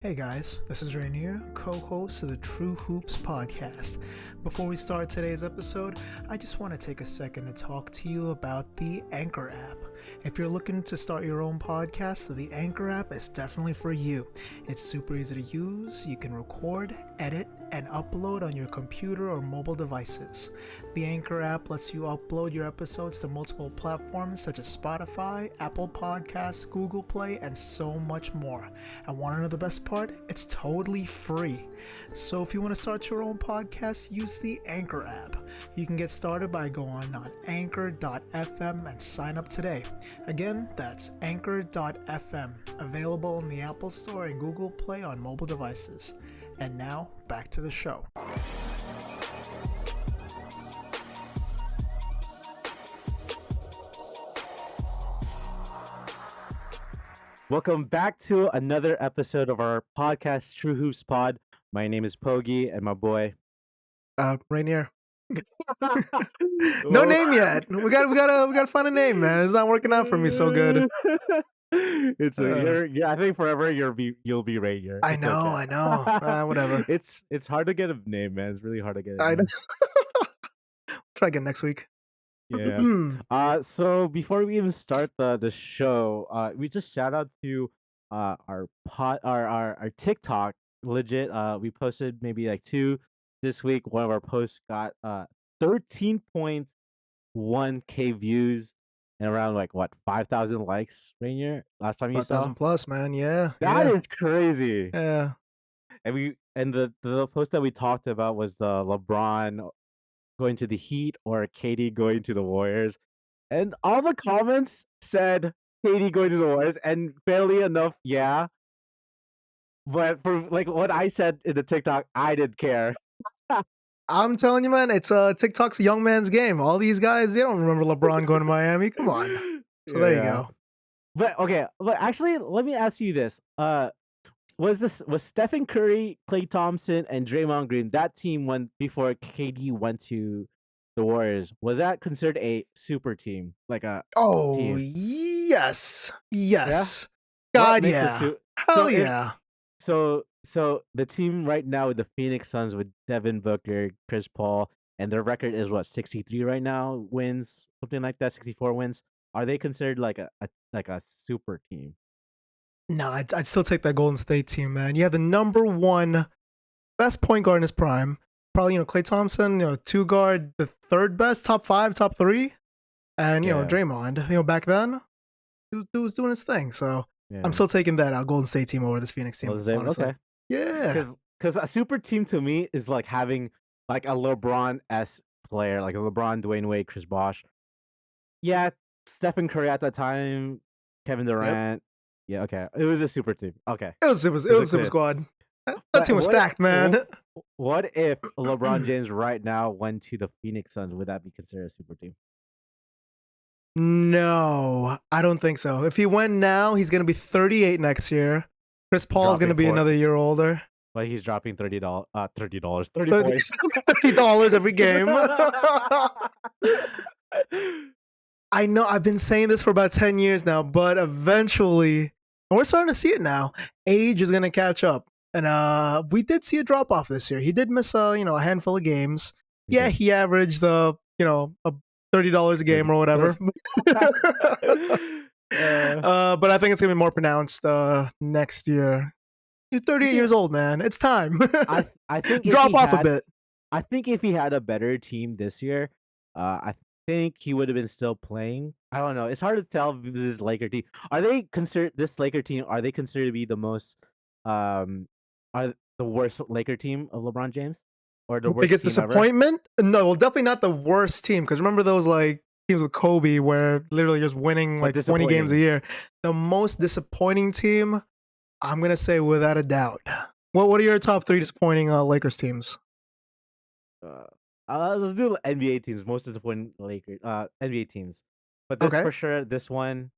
Hey guys, this is Rainier, co-host of the True Hoops podcast. Before we start today's episode, I just want to take a second to talk to you about the Anchor app. If you're looking to start your own podcast, the Anchor app is definitely for you. It's super easy to use. You can record, edit, and upload on your computer or mobile devices. The Anchor app lets you upload your episodes to multiple platforms such as Spotify, Apple Podcasts, Google Play, and so much more. And want to know the best part? It's totally free. So if you want to start your own podcast, use the Anchor app. You can get started by going on anchor.fm and sign up today. Again, that's anchor.fm, available in the Apple Store and Google Play on mobile devices. And now, back to the show. Welcome back to another episode of our podcast, True Hoops Pod. My name is Pogi, and my boy. Rainier. No name yet. We gotta find a name, man. It's not working out for me so good. I think forever you'll be Rainier. I know. Whatever. It's hard to get a name, man. It's really hard to get a I name. Try again next week. Yeah. So before we even start the show, we just shout out to our TikTok. Legit. We posted maybe like 2 this week. One of our posts got 13.1K views and around 5,000 likes. Rainier, last time you saw 5,000 plus, man. Yeah. That is crazy. Yeah. And the post that we talked about was the LeBron going to the Heat or KD going to the Warriors, and all the comments said KD going to the Warriors, and fairly enough, yeah. But for what I said in the TikTok, I didn't care. I'm telling you, man, it's TikTok's a young man's game. All these guys, they don't remember LeBron going to Miami. Come on. So there you go. But okay, actually, let me ask you this: was Stephen Curry, Klay Thompson, and Draymond Green, that team went before KD went to the Warriors? Was that considered a super team, team? Yes. Yeah? God, yeah. Hell yeah. So the team right now with the Phoenix Suns with Devin Booker, Chris Paul, and their record is 63 right now, wins, something like that, 64 wins. Are they considered like a super team? No, I'd still take that Golden State team, man. You have the number one best point guard in his prime. Probably, Klay Thompson, 2 guard, the third best, top 5, top 3. And, Draymond, back then, he was doing his thing. So I'm still taking that Golden State team over this Phoenix team. Okay. Yeah. Because a super team to me is like having a LeBron-esque player, like a LeBron, Dwayne Wade, Chris Bosh. Yeah, Stephen Curry at that time, Kevin Durant. Yep. Yeah, okay. It was a super team. Okay. It was a super squad. That team was stacked, man. What if LeBron James right now went to the Phoenix Suns? Would that be considered a super team? No, I don't think so. If he went now, he's going to be 38 next year. Chris Paul is going to be another year older. But he's dropping $30 points. $30 every game. I know I've been saying this for about 10 years now, but eventually, and we're starting to see it now, age is going to catch up. And we did see a drop off this year. He did miss a handful of games. Yeah, he averaged $30 a game or whatever. But I think it's going to be more pronounced next year. You're 38 years old, man. It's time. I think drop off a bit. I think if he had a better team this year, I think he would have been still playing. I don't know. It's hard to tell this Laker team. Are they considered to be the most are the worst Laker team of LeBron James? Or the worst biggest disappointment? Ever? No, well, definitely not the worst team. Because remember those teams with Kobe where literally just winning 20 games a year. The most disappointing team, I'm gonna say without a doubt. What are your top 3 disappointing Lakers teams? Let's do NBA teams. Most disappointing Lakers NBA teams. But this for sure, this one.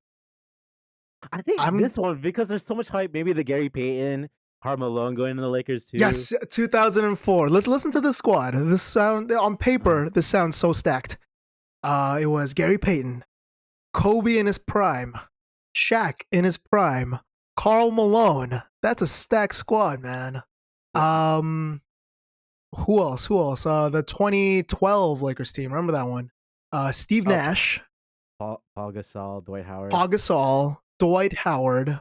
I think this one, because there's so much hype. Maybe the Gary Payton, Carmelo going to the Lakers too. Yes, 2004. Let's listen to the squad. This sound on paper. This sounds so stacked. It was Gary Payton, Kobe in his prime, Shaq in his prime, Karl Malone. That's a stacked squad, man. Yeah. Um, who else? Who else? The 2012 Lakers team. Remember that one? Steve Oh, Nash, Paul Gasol, Dwight Howard. Paul Gasol, Dwight Howard.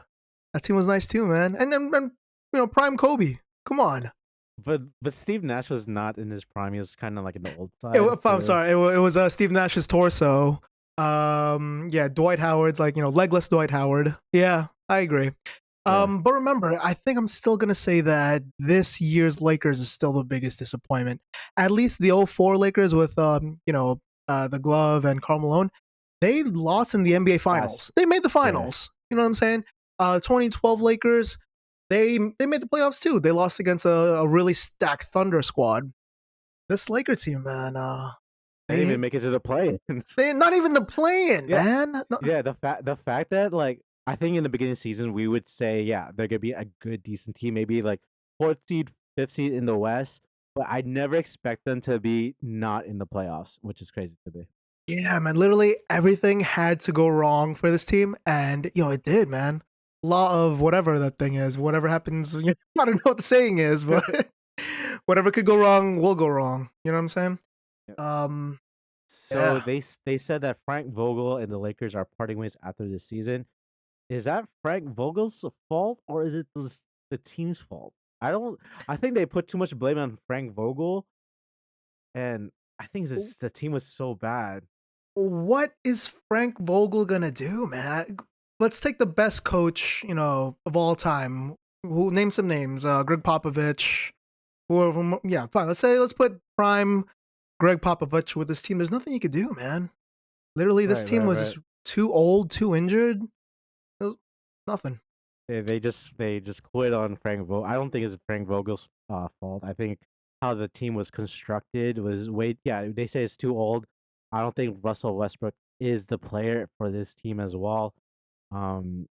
That team was nice too, man. And prime Kobe. Come on. But Steve Nash was not in his prime. He was kind of like in the old side. I'm So sorry. It was Steve Nash's torso. Yeah, Dwight Howard's like legless Dwight Howard. Yeah, I agree. yeah, But remember, I think I'm still gonna say that this year's Lakers is still the biggest disappointment. At least the '04 Lakers with the glove and Karl Malone, they lost in the NBA last Finals. They made the yeah. finals. You know what I'm saying? 2012 Lakers, they made the playoffs too. They lost against a really stacked Thunder squad. This Laker team, man, They didn't they even make it to the play. they not even the playing, Yeah, man. No, yeah. The fact that like I think in the beginning of the season we would say yeah they're gonna be a good decent team, maybe like fourth seed, fifth seed in the West, but I never expect them to be not in the playoffs, which is crazy to me. yeah, man. Literally everything had to go wrong for this team, and it did, man. Law of whatever that thing is, whatever happens. I don't know what the saying is, but whatever could go wrong will go wrong. You know what I'm saying? Yes. Um, So yeah. they said that Frank Vogel and the Lakers are parting ways after this season. Is that Frank Vogel's fault or is it the team's fault? I don't. I think they put too much blame on Frank Vogel, and I think the team was so bad. What is Frank Vogel gonna do, man? Let's take the best coach, of all time. Who name some names? Greg Popovich. Yeah, fine. Let's put prime Greg Popovich with this team. There's nothing you could do, man. Literally, this Right, team right, was right. just too old, too injured. There was nothing. They just quit on Frank Vogel. I don't think it's Frank Vogel's fault. I think how the team was constructed was way. Yeah, they say it's too old. I don't think Russell Westbrook is the player for this team as well. Um,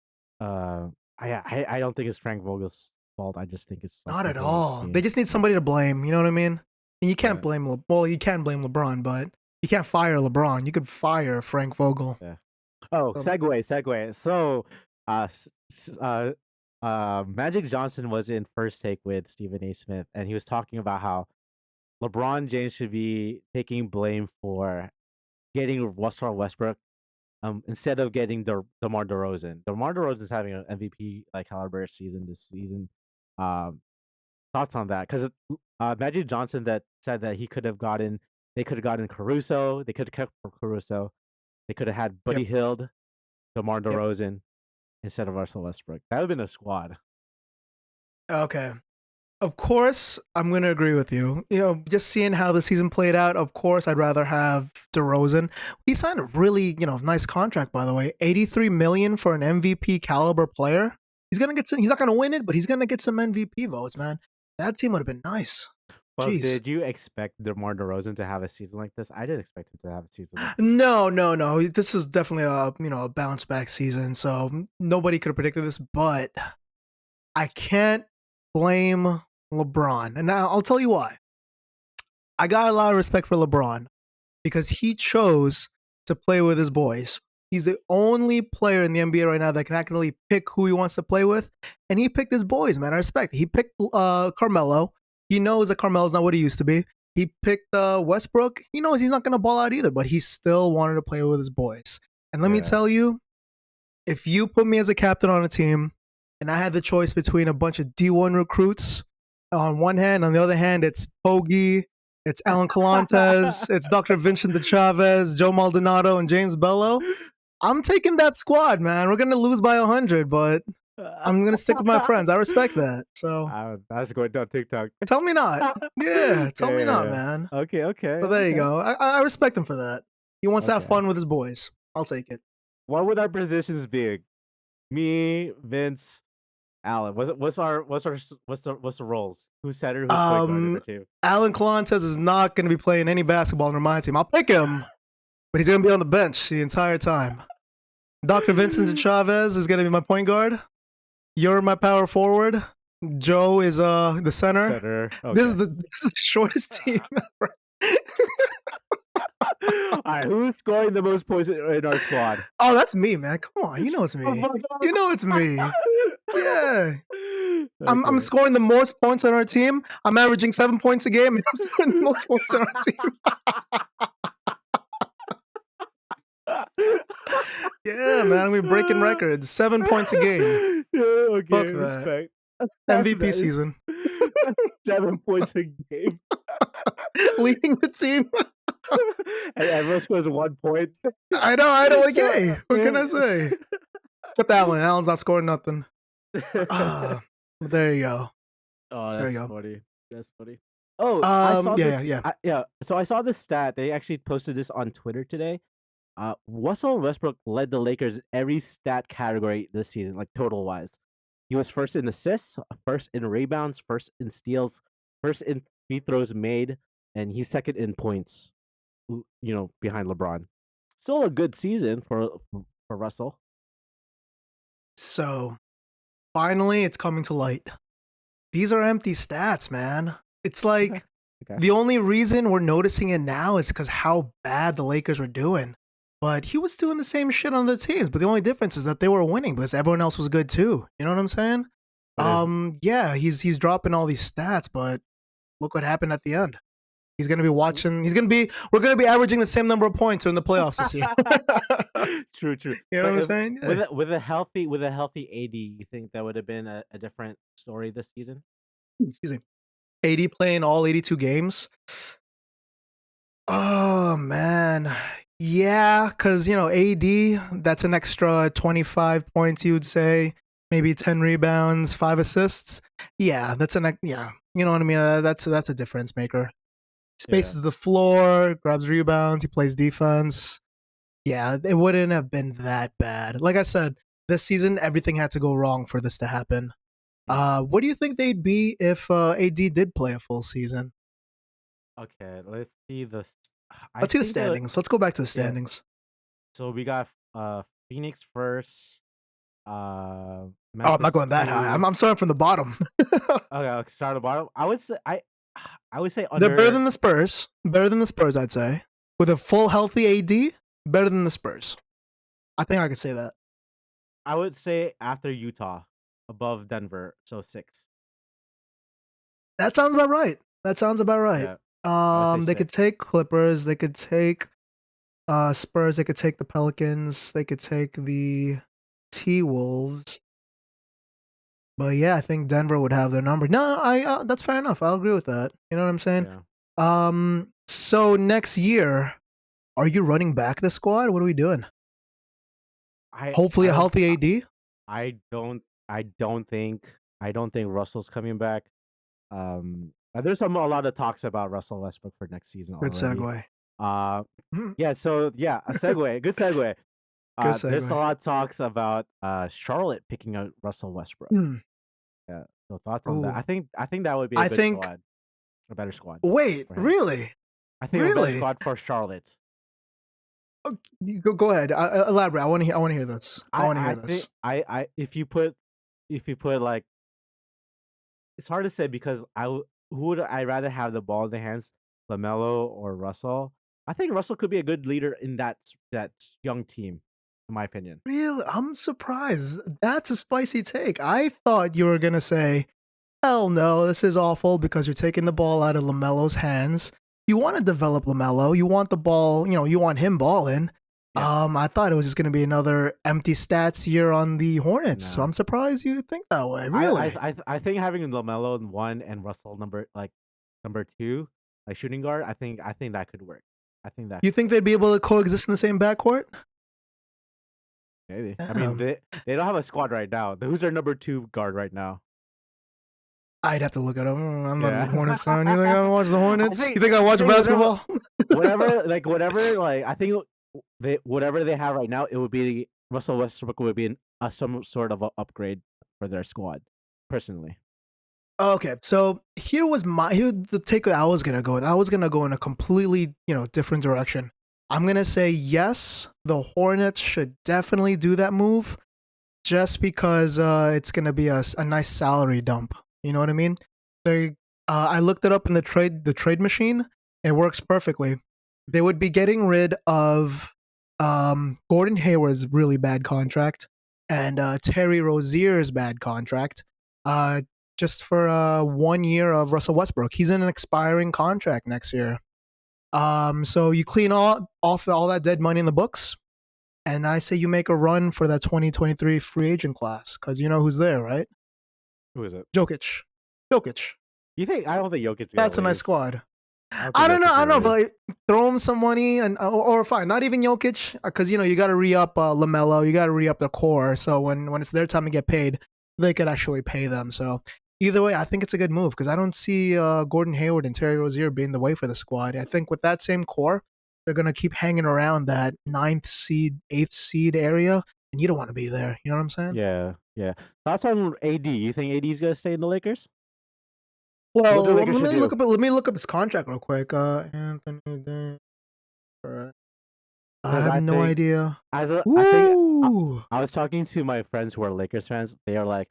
uh, I don't think it's Frank Vogel's fault. I just think it's like Not the at whole all. They team. just need Yeah, somebody to blame. You know what I mean? And you can't yeah, blame. Well, you can blame LeBron, but you can't fire LeBron. You could fire Frank Vogel. yeah. Oh, Um, segue. So, Magic Johnson was in First Take with Stephen A. Smith, and he was talking about how LeBron James should be taking blame for getting Russell Westbrook instead of getting DeMar DeRozan. DeMar DeRozan is having an MVP like caliber season this season. Um, thoughts on that? Because Magic Johnson that said that they could have gotten Caruso, they could have kept Caruso, they could have had yep. Buddy Hield, DeMar Yep. DeRozan instead of Russell Westbrook. That would have been a squad. Okay. Of course, I'm going to agree with you. Just seeing how the season played out, of course, I'd rather have DeRozan. He signed a really, nice contract, by the way. 83 million for an MVP caliber player. He's gonna get some. He's not gonna win it, but he's gonna get some MVP votes, man. That team would have been nice. But Jeez. did you expect DeMar DeRozan to have a season like this? I didn't expect him to have a season like this. No, no, no. This is definitely a bounce back season. So nobody could have predicted this, but I can't blame LeBron, and now I'll tell you why. I got a lot of respect for LeBron because he chose to play with his boys. He's the only player in the NBA right now that can actually pick who he wants to play with, and he picked his boys, man. I respect it. He picked Carmelo. He knows that Carmelo's not what he used to be. He picked Westbrook. He knows he's not going to ball out either, but he still wanted to play with his boys. And let me Yeah. tell you, if you put me as a captain on a team and I had the choice between a bunch of D1 recruits on one hand, on the other hand, it's Pogi, it's Alan Calantes, it's Dr. Vincent de Chavez, Joe Maldonado, and James Bello. I'm taking that squad, man. We're gonna lose by 100, but I'm gonna stick with my friends. I respect that. So That's going on TikTok. tell me not. Yeah, Yeah, tell me yeah, not, yeah. man. Okay, okay, So there you okay, go. I respect him for that. He wants to have okay. fun with his boys. I'll take it. What would our positions be? Me, Vince, Alan. What's the roles? Who's center? Who's point guard in Um, the team? Alan Calantes is not going to be playing any basketball on my team. I'll pick him, but he's going to be on the bench the entire time. Dr. Vincent Chavez is going to be my point guard. You're my power forward. Joe is the center. Center. This is Okay. the shortest team ever. All right. Who's scoring the most points in our squad? Oh, that's me, man. Come on, you know it's Oh me. my You know it's me. Yeah. I'm Okay. scoring the most points on our team. I'm averaging 7 points a game, and I'm scoring the most points on our team. Yeah, man, we're breaking records. 7 points a game. Yeah, Fuck okay, that. respect. MVP That is season. 7 points a game. Leading the team. And everyone scores 1 point. I know. Like, So, hey, what can I say? Except Allen. Allen's not scoring nothing. There you go. Oh, There that's you go. funny. That's funny. Oh, I saw Yeah. this. Yeah. So I saw this stat. They actually posted this on Twitter today. Russell Westbrook led the Lakers every stat category this season, like total wise. He was first in assists, first in rebounds, first in steals, first in free throws made, and he's second in points. Behind LeBron. Still a good season for Russell. So, finally, it's coming to light. These are empty stats, man. It's Okay. like Okay. the only reason we're noticing it now is because how bad the Lakers were doing. But he was doing the same shit on the teams. But the only difference is that they were winning because everyone else was good too. You know what I'm saying? But if Yeah, he's dropping all these stats, but look what happened at the end. He's gonna be watching. We're gonna be averaging the same number of points in the playoffs this year. true. You know what But I'm if, saying? Yeah. with a healthy AD, you think that would have been a different story this season? Excuse me. 80 playing all 82 games. Oh man. Yeah, because AD, that's an extra 25 points, you would say. Maybe 10 rebounds, 5 assists. Yeah, yeah. You know what I mean? That's a difference maker. Yeah. Spaces the floor, grabs rebounds, he plays defense. Yeah, it wouldn't have been that bad. Like I said, this season everything had to go wrong for this to happen. What do you think they'd be if AD did play a full season? Okay. Let's see the. I Let's see the think that standings. Let's go back to the yeah. standings. So we got Phoenix first. Oh, I'm not Memphis going that high. 2. I'm starting from the bottom. Okay, I'll start at the bottom. I would say They're better under. than the Spurs. Better than the Spurs, I'd say. With a full healthy AD, better than the Spurs. I think I could say that. I would say after Utah, above Denver, so 6. That sounds about right. That sounds about right. Yeah, I would say They could 6. take Clippers. They could take Spurs. They could take the Pelicans. They could take the T Wolves. But yeah, I think Denver would have their number. No, I that's fair enough. I'll agree with that. You know what I'm saying? Yeah. So next year, are you running back the squad? What are we doing? I Hopefully I a don't healthy AD. I don't I don't think Russell's coming back. There's a lot of talks about Russell Westbrook for next season Good already. segue. Uh, Mhm. yeah. So yeah, a segue, good segue. Good There's a segue. lot of talks about Charlotte picking up Russell Westbrook. Hmm. Yeah. So thoughts on that? Ooh. I think that would be a I good think. squad, a better squad Wait, for him. really? I think a better Really? squad for Charlotte. Oh, go ahead. Elaborate. I want to hear. I want to hear this. I want to I hear think this. if you put like it's hard to say because who would I rather have the ball in the hands, Lamelo or Russell? I think Russell could be a good leader in that young team, in my opinion. Really? I'm surprised. That's a spicy take. I thought you were gonna say, "Hell no, this is awful," because you're taking the ball out of Lamelo's hands. You want to develop Lamelo. You want the ball. You want him balling. Yeah, I thought it was just gonna be another empty stats year on the Hornets. So no. I'm surprised you think that way. I I Really? I, I think having Lamelo in one and Russell number two, like shooting guard, I think that could work. I think that You could think work. they'd be able to coexist in the same backcourt? Maybe. I mean, Damn. they don't have a squad right now. Who's their number two guard right now? I'd have to look it up. I'm not a big Yeah. Hornets fan. You think I watch the I Hornets? You think think I I watch think basketball? whatever I think whatever they have right now, it would be Russell Westbrook would be some sort of a upgrade for their squad. Personally, Okay, so here the take I was gonna go with. I was gonna go in a completely different direction. I'm gonna say yes, the Hornets should definitely do that move, just because it's gonna be a nice salary dump. You know what I mean? They I looked it up in the trade machine. It works perfectly. They would be getting rid of Gordon Hayward's really bad contract. and Terry Rozier's bad contract. Uh, just for 1 year of Russell Westbrook. He's in an expiring contract next year. So you clean off all that dead money in the books, and I say you make a run for that 2023 free agent class because you know who's there, right? Who is it? Jokic. Jokic. You think? I don't think Jokic's gonna That's a nice leave. squad. I don't I think don't know. Jokic's I don't gonna know, leave. but throw him some money and or fine, not even Jokic, because you know you got to re up Lamelo, you got to re up their core. So when it's their time to get paid, they could actually pay them. So either way, I think it's a good move because I don't see Gordon Hayward and Terry Rozier being the way for the squad. I think with that same core, they're gonna keep hanging around that ninth seed, eighth seed area, and you don't want to be there. You know what I'm saying? Yeah, yeah. Thoughts on AD? You think AD's gonna stay in the Lakers? What the Well, Lakers should do? let me look up his contract real quick. Anthony Davis. I Because have I no think idea. I think Ooh. I was talking to my friends who are Lakers fans. They are like,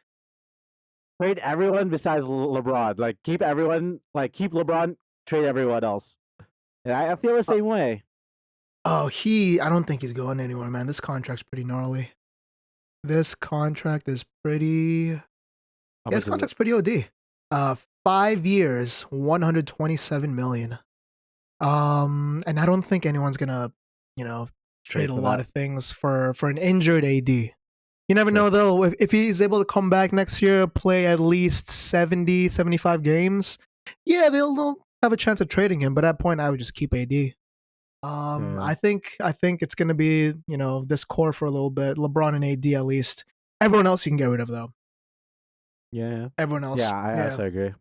trade everyone besides LeBron. Like keep everyone. Like keep LeBron. Trade everyone else. And I feel the Uh, same way. oh, I don't think he's going anywhere, man. This contract's pretty gnarly. This contract is pretty. Yeah, How this much is it? contract's pretty OD. 5 years, 127 million. And I don't think anyone's gonna, you know, trade Trade a for lot that? of things for an injured AD. You never True. know though. If he's able to come back next year, play at least 70, 75 games, yeah, they'll have a chance of trading him. But at that point, I would just keep AD. Yeah. I think it's gonna be this core for a little bit. LeBron and AD at least. Everyone else you can get rid of though. Yeah. Everyone Yeah. else, I yeah. also agree.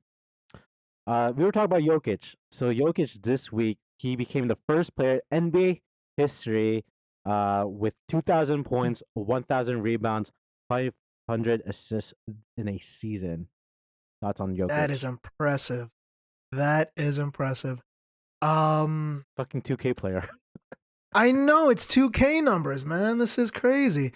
We were talking about Jokic. So Jokic this week he became the first player in NBA history with 2,000 points, 1,000 rebounds, 500 assists in a season. Thoughts on That Jokic? is impressive. That is impressive. Um, Fucking 2K player. I know it's 2K numbers, man. This is crazy.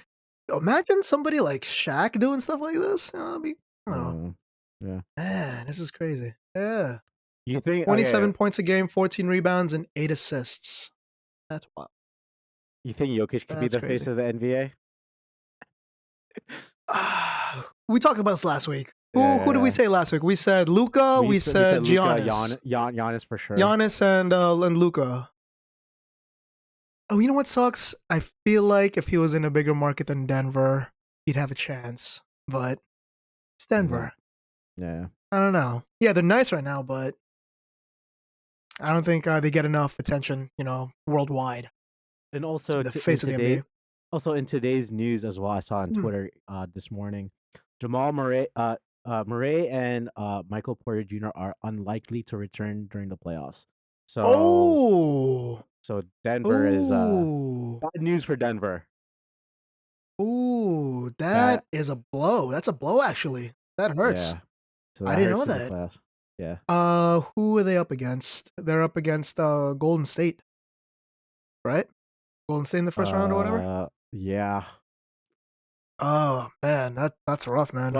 Imagine somebody like Shaq doing stuff like this. Oh Yeah. man, this is crazy. Yeah, You think? Okay. 27 points a game, 14 rebounds, and 8 assists. That's wild. You think Jokic could be That's the face crazy. of the NBA? We talked about this last week. Yeah. Who did we Yeah. say last week? We said Luca. We We said said Luca, Giannis. Giannis for sure. Giannis and Luca. Oh, you know what sucks? I feel like if he was in a bigger market than Denver, he'd have a chance. But it's He's not. Denver. Yeah. I don't know. Yeah, they're nice right now, but I don't think they get enough attention, worldwide And to also be the face of the today, NBA. also in today's news as well, I saw on Hmm. Twitter this morning, Jamal Murray and Michael Porter Jr. are unlikely to return during the playoffs. So Oh, so Denver is oh, bad news for Denver. oh! That That is a blow. That's a blow, actually. That hurts. yeah. So I that didn't know hurts in the that. playoffs. Yeah. Who are they up against? They're up against Golden State, right? Golden State in the first round or whatever. Yeah. Oh man, that's rough, man.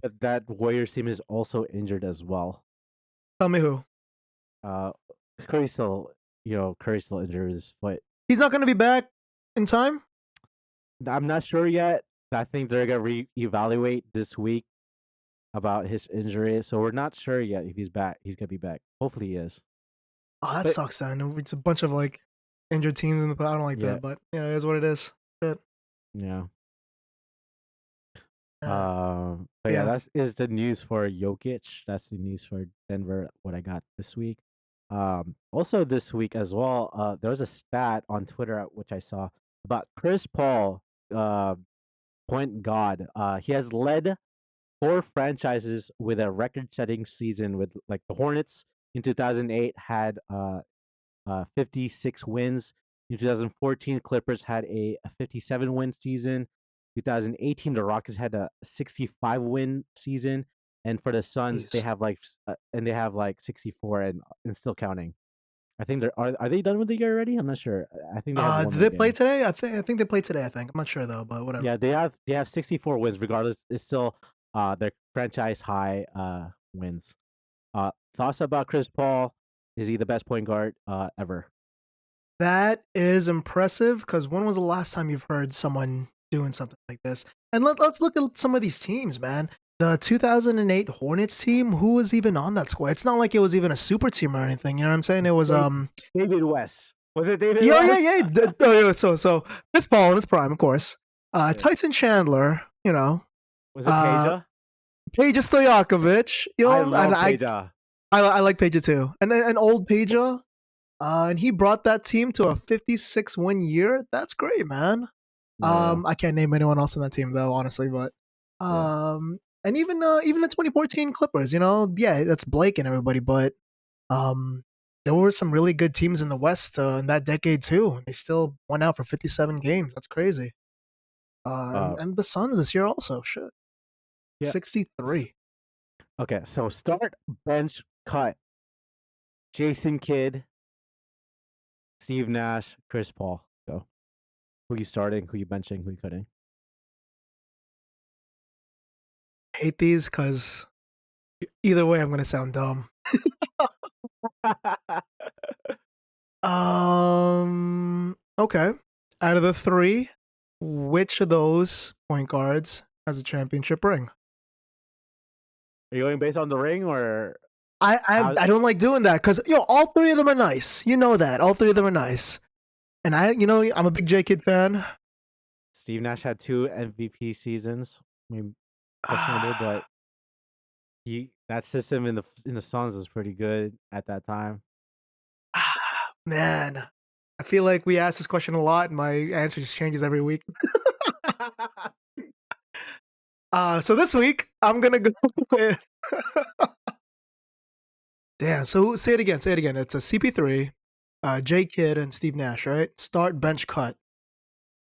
But that Warriors team is also injured as well. Tell me who. Uh, Curry still, Curry still injured his foot. He's not going to be back in time. I'm not sure yet. I think they're gonna reevaluate this week about his injury, so we're not sure yet if he's back. He's gonna be back. Hopefully, he is. Oh, that But sucks. Then it's a bunch of like injured teams in the. I don't like yeah, that, but it is what it is. Shit. yeah. Uh, But yeah, yeah. that is the news for Jokic. That's the news for Denver. What I got this week. Also this week as well. There was a stat on Twitter which I saw about Chris Paul, uh, point god. He has led four franchises with a record-setting season. With like the Hornets in 2008 had 56 wins. In 2014, Clippers had a 57 win season. 2018, the Rockets had a 65 win season, and for the Suns, they Jeez. have like 64 and still counting. I think are they done with the year already? I'm not sure. I think they have one Did more they play game. today? I think they played today. I'm not sure though, but whatever. Yeah, they have 64 wins. Regardless, it's still their franchise high wins. Thoughts about Chris Paul? Is he the best point guard ever? That is impressive. Because when was the last time you've heard someone doing something like this. And let's look at some of these teams, man. The 2008 Hornets team, who was even on that squad? It's not like it was even a super team or anything. You know what I'm saying? It was David West. Was it David yeah, yeah, West? yeah. So Chris Paul in his prime, of course. Yeah. Tyson Chandler, Was it uh, Peja? Peja Stojakovic, I and love Peja. I like Peja too, and old Peja, and he brought that team to a 56 win year. That's great, man. Yeah, I can't name anyone else on that team though, honestly, but yeah. and even the 2014 Clippers, yeah, that's Blake and everybody, but um, there were some really good teams in the West in that decade too. They still went out for 57 games. That's crazy. Uh, And the Suns this year also. Shit, yeah. 63. Okay, so start, bench, cut. Jason Kidd, Steve Nash, Chris Paul. Go. Who you starting? Who you benching? Who you cutting? I hate these because either way, I'm gonna sound dumb. Okay. Out of the three, which of those point guards has a championship ring? Are you going based on the ring or how? I don't like doing that because all three of them are nice. You know that all three of them are nice, and I'm a big J Kid fan. Steve Nash had 2 MVP seasons. I mean, questionable, but that system in the Suns was pretty good at that time. Man, I feel like we ask this question a lot, and my answer just changes every week. So this week I'm gonna go with. Damn. So say it again. Say it again. It's a CP3, J Kid, and Steve Nash. Right? Start, bench, cut.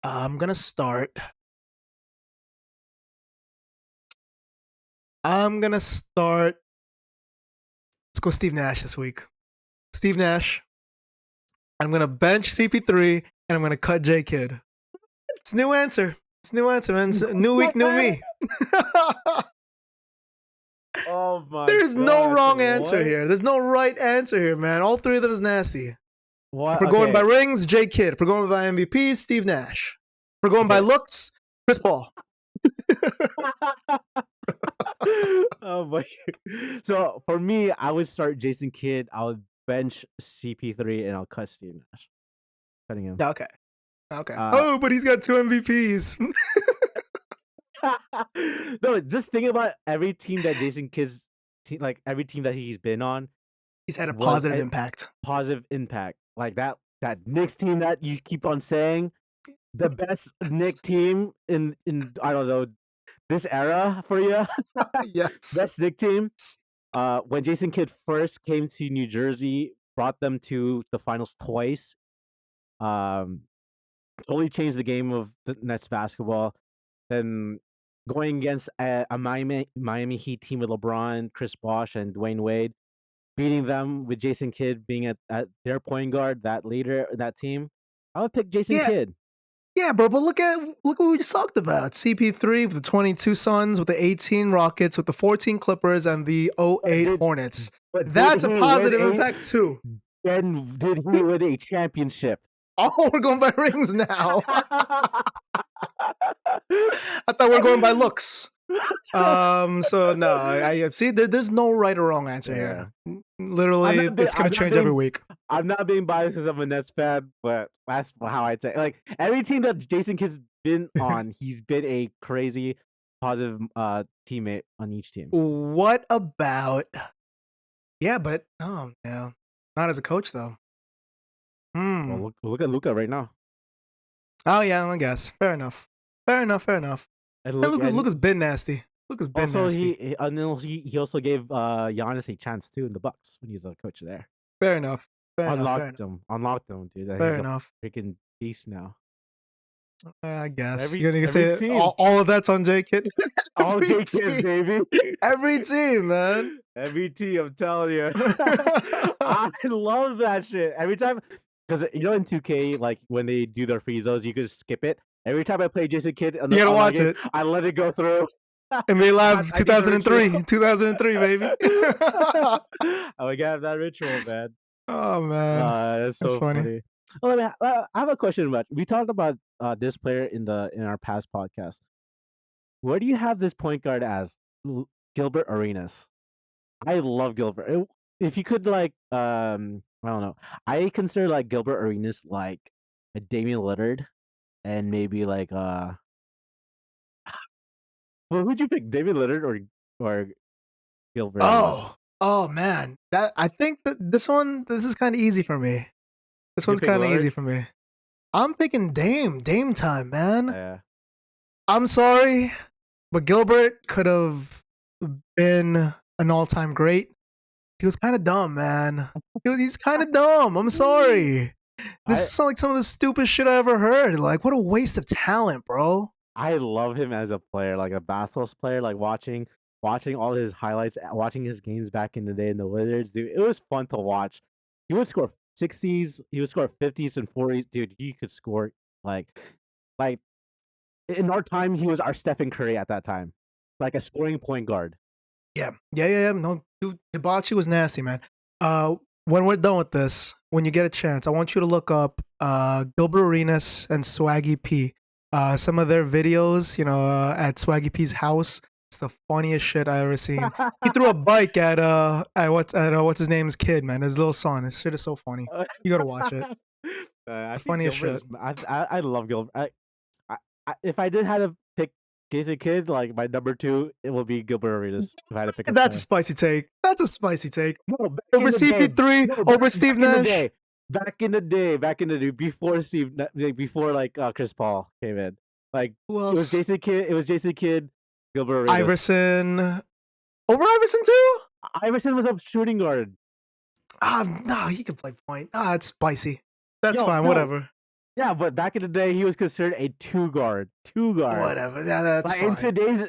I'm gonna start. I'm gonna start. Let's go Steve Nash this week. Steve Nash. I'm gonna bench CP3 and I'm gonna cut J Kid. It's a new answer. It's a new answer, man. It's a new week, new me. Oh my There's no gosh! wrong answer What? here. There's no right answer here, man. All three of them is nasty. If What? we're going by Okay. rings, J Kid. If we're going by MVP, Steve Nash. If we're going by Okay. looks, Chris Paul. Oh my! So for me, I would start Jason Kidd. I would bench CP3 and I'll cut Steve Nash. Cutting him. Okay. Okay. Uh, Oh, but he's got 2 MVPs. no, just think about every team that Jason Kidd's like every team that he's been on He's had a was positive a impact. positive impact. Like that Knicks team that you keep on saying, the best Knicks team in I don't know this era for you, Yes. best Knicks team. When Jason Kidd first came to New Jersey, brought them to the finals twice. Um, totally changed the game of the Nets basketball. Then going against a Miami Heat team with LeBron, Chris Bosh, and Dwayne Wade, beating them with Jason Kidd being at their point guard, that leader, that team, I would pick Jason Yeah. Kidd. Yeah, bro, but look what we just talked about. CP3 with the 22 Suns, with the 18 Rockets, with the 14 Clippers, and the But 08 did Hornets. but did That's a he win positive a impact too. then did he win a championship? Oh, we're going by rings now. I thought we are going by looks. So no, I see. There's no right or wrong answer Yeah. here. Literally, it's gonna change every week. I'm not being biased because I'm a Nets fan, but that's how I'd say. Like every team that Jason Kidd's been on, he's been a crazy positive teammate on each team. What about? Yeah, but oh no, not as a coach though. Well, look at Luca right now, Oh yeah, I guess. Fair enough. Fair enough. Fair enough. and And look and Luca's been nasty. Luca's been also nasty. he also gave Giannis a chance too in the Bucks when he was a coach there. Fair enough. Fair enough. Fair enough. Unlocked him, dude. And Fair he's enough. a freaking beast now. I guess Every you're gonna every say team, all of that's on J Kid. all Every J Kids, team. baby. Every team, man. Every team, I'm telling you. I love that shit. Every time, because in 2K, like when they do their free throws, you can skip it. Every time I play Jason Kidd on You gotta that watch game, it. I let it go through. And they laugh I do the ritual. 2003. 2003, baby. I would have that ritual, man. Oh man. That's That's so funny. funny. Well, I have a question about. We talked about this player in our past podcast. Where do you have this point guard as Gilbert Arenas? I love Gilbert. If you could like, I don't know. I consider like Gilbert Arenas like a Damian Lillard, and maybe like well, who'd you pick, Damian Lillard or Gilbert Arenas? Oh man, that I think that this is kind of easy for me. This You one's pick kind of Lillard? easy for me. I'm picking Dame time, man. Yeah. I'm sorry, but Gilbert could have been an all-time great. He was kind of dumb, man. He's kind of dumb. I'm sorry. This I is like some of the stupidest shit I ever heard. Like, what a waste of talent, bro. I love him as a player, like a basketball player. Like watching all his highlights, watching his games back in the day in the Wizards, dude. It was fun to watch. He would score 60s, he would score 50s and 40s, dude. He could score like like in our time. He was our Stephen Curry at that time, like a scoring point guard. Yeah. No, dude, Hibachi was nasty, man. When we're done with this, when you get a chance, I want you to look up Gilbert Arenas and Swaggy P. Some of their videos, at Swaggy P's house. It's the funniest shit I ever seen. He threw a bike at what's his name's kid, man. His little son. This shit is so funny. You gotta watch it. I The think funniest Gilbert shit. is. I love Gilbert. If I did have to pick Jason Kidd, like my number two, it will be Gilbert Arenas. If I had to pick a That's a player. spicy take. That's a spicy take. No, back Over in the day. CP3, No, over Steve back in the Nash. day. Before before like Chris Paul came in. Like Who it was else? Jason Kidd. It was Jason Kidd, Gilbert Arenas. Iverson. Over Iverson too? Iverson was a shooting guard. No, he can play point. It's spicy. That's Yo, fine. no, Whatever. yeah, but back in the day, he was considered a two guard. Two guard. Whatever. Yeah, that's Like fine.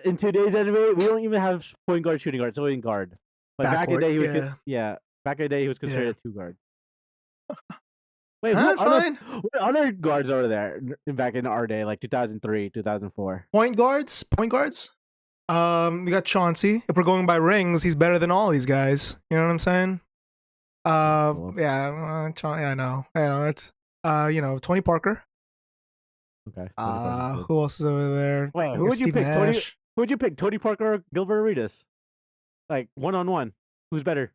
in today's NBA, we don't even have point guard, shooting guard. It's only guard. But back in Backcourt. the day, Yeah. yeah. Back in the day, he was considered Yeah. a two guard. Wait, who Fine. what other guards over there back in our day, like 2003, 2004? Point guards. Point guards. We got Chauncey. If we're going by rings, he's better than all these guys. You know what I'm saying? Cool. Yeah. Yeah, I know. It's Tony Parker. Okay, 21st is good. Who else is over there? Wait, I who guess would you Steve pick? Nash. Who would you pick? Tony Parker or Gilbert Arenas? Like one on one, who's better,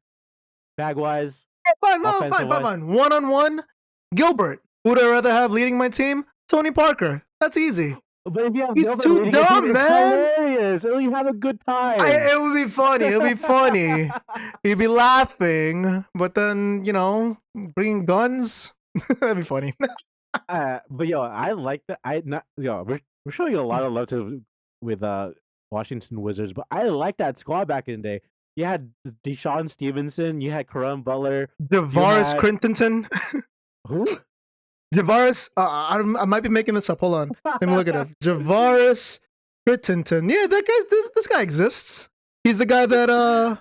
bag wise, Fine, no, offensive fine, fine, wise? fine. One on one, Gilbert. Who would I rather have leading my team? Tony Parker. That's easy. But if you have He's Gilbert too leading your team, dumb, it's man. hilarious. You have a good time. It would be funny. It would be funny. He'd be laughing, but then bringing guns. That'd be funny. But yo, I like that. I not yo, we're showing a lot of love to with Washington Wizards, but I like that squad back in the day. You had Deshaun Stevenson, you had Kareem Butler, you Javaris had Crittenton. who? Javaris. I might be making this up. Hold on. Let me look it up. Javaris Crittenton. Yeah, that guy. This guy exists. He's the guy that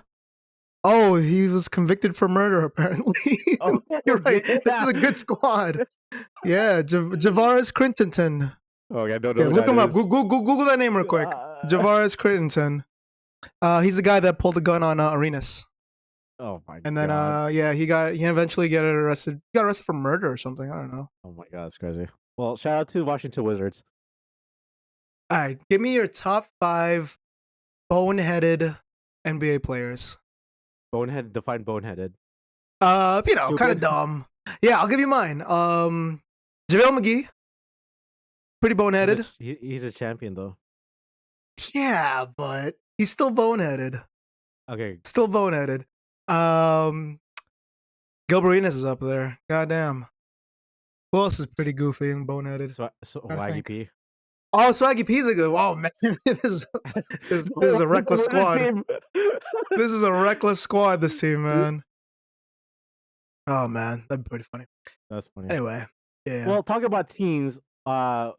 Oh, he was convicted for murder, apparently. Oh, You're right. This yeah. is a good squad. Yeah, Javaris Crittenton. Okay, I don't know Yeah, who look that him up. is. Google that name real quick. Javaris Crittenton. He's the guy that pulled the gun on Arenas. Oh my And then, god. yeah, he eventually got arrested. He got arrested for murder or something. I don't know. Oh my god, that's crazy. Well, shout out to Washington Wizards. All right, give me your top 5 boneheaded NBA players. Bonehead, define boneheaded. Kind of Stupid. dumb. Yeah, I'll give you mine. JaVale McGee, pretty boneheaded. He's a champion though. Yeah, but he's still boneheaded. Okay. Still boneheaded. Um, Gilbert Arenas is up there. Goddamn. Who else is pretty goofy and boneheaded? So Gotta Waggy think. P. Oh, Swaggy P's a good. Oh man, this is a reckless squad. This is a reckless squad. This team, man. Oh man, that'd be pretty funny. That's funny. Anyway, yeah. Well, talking about teams, the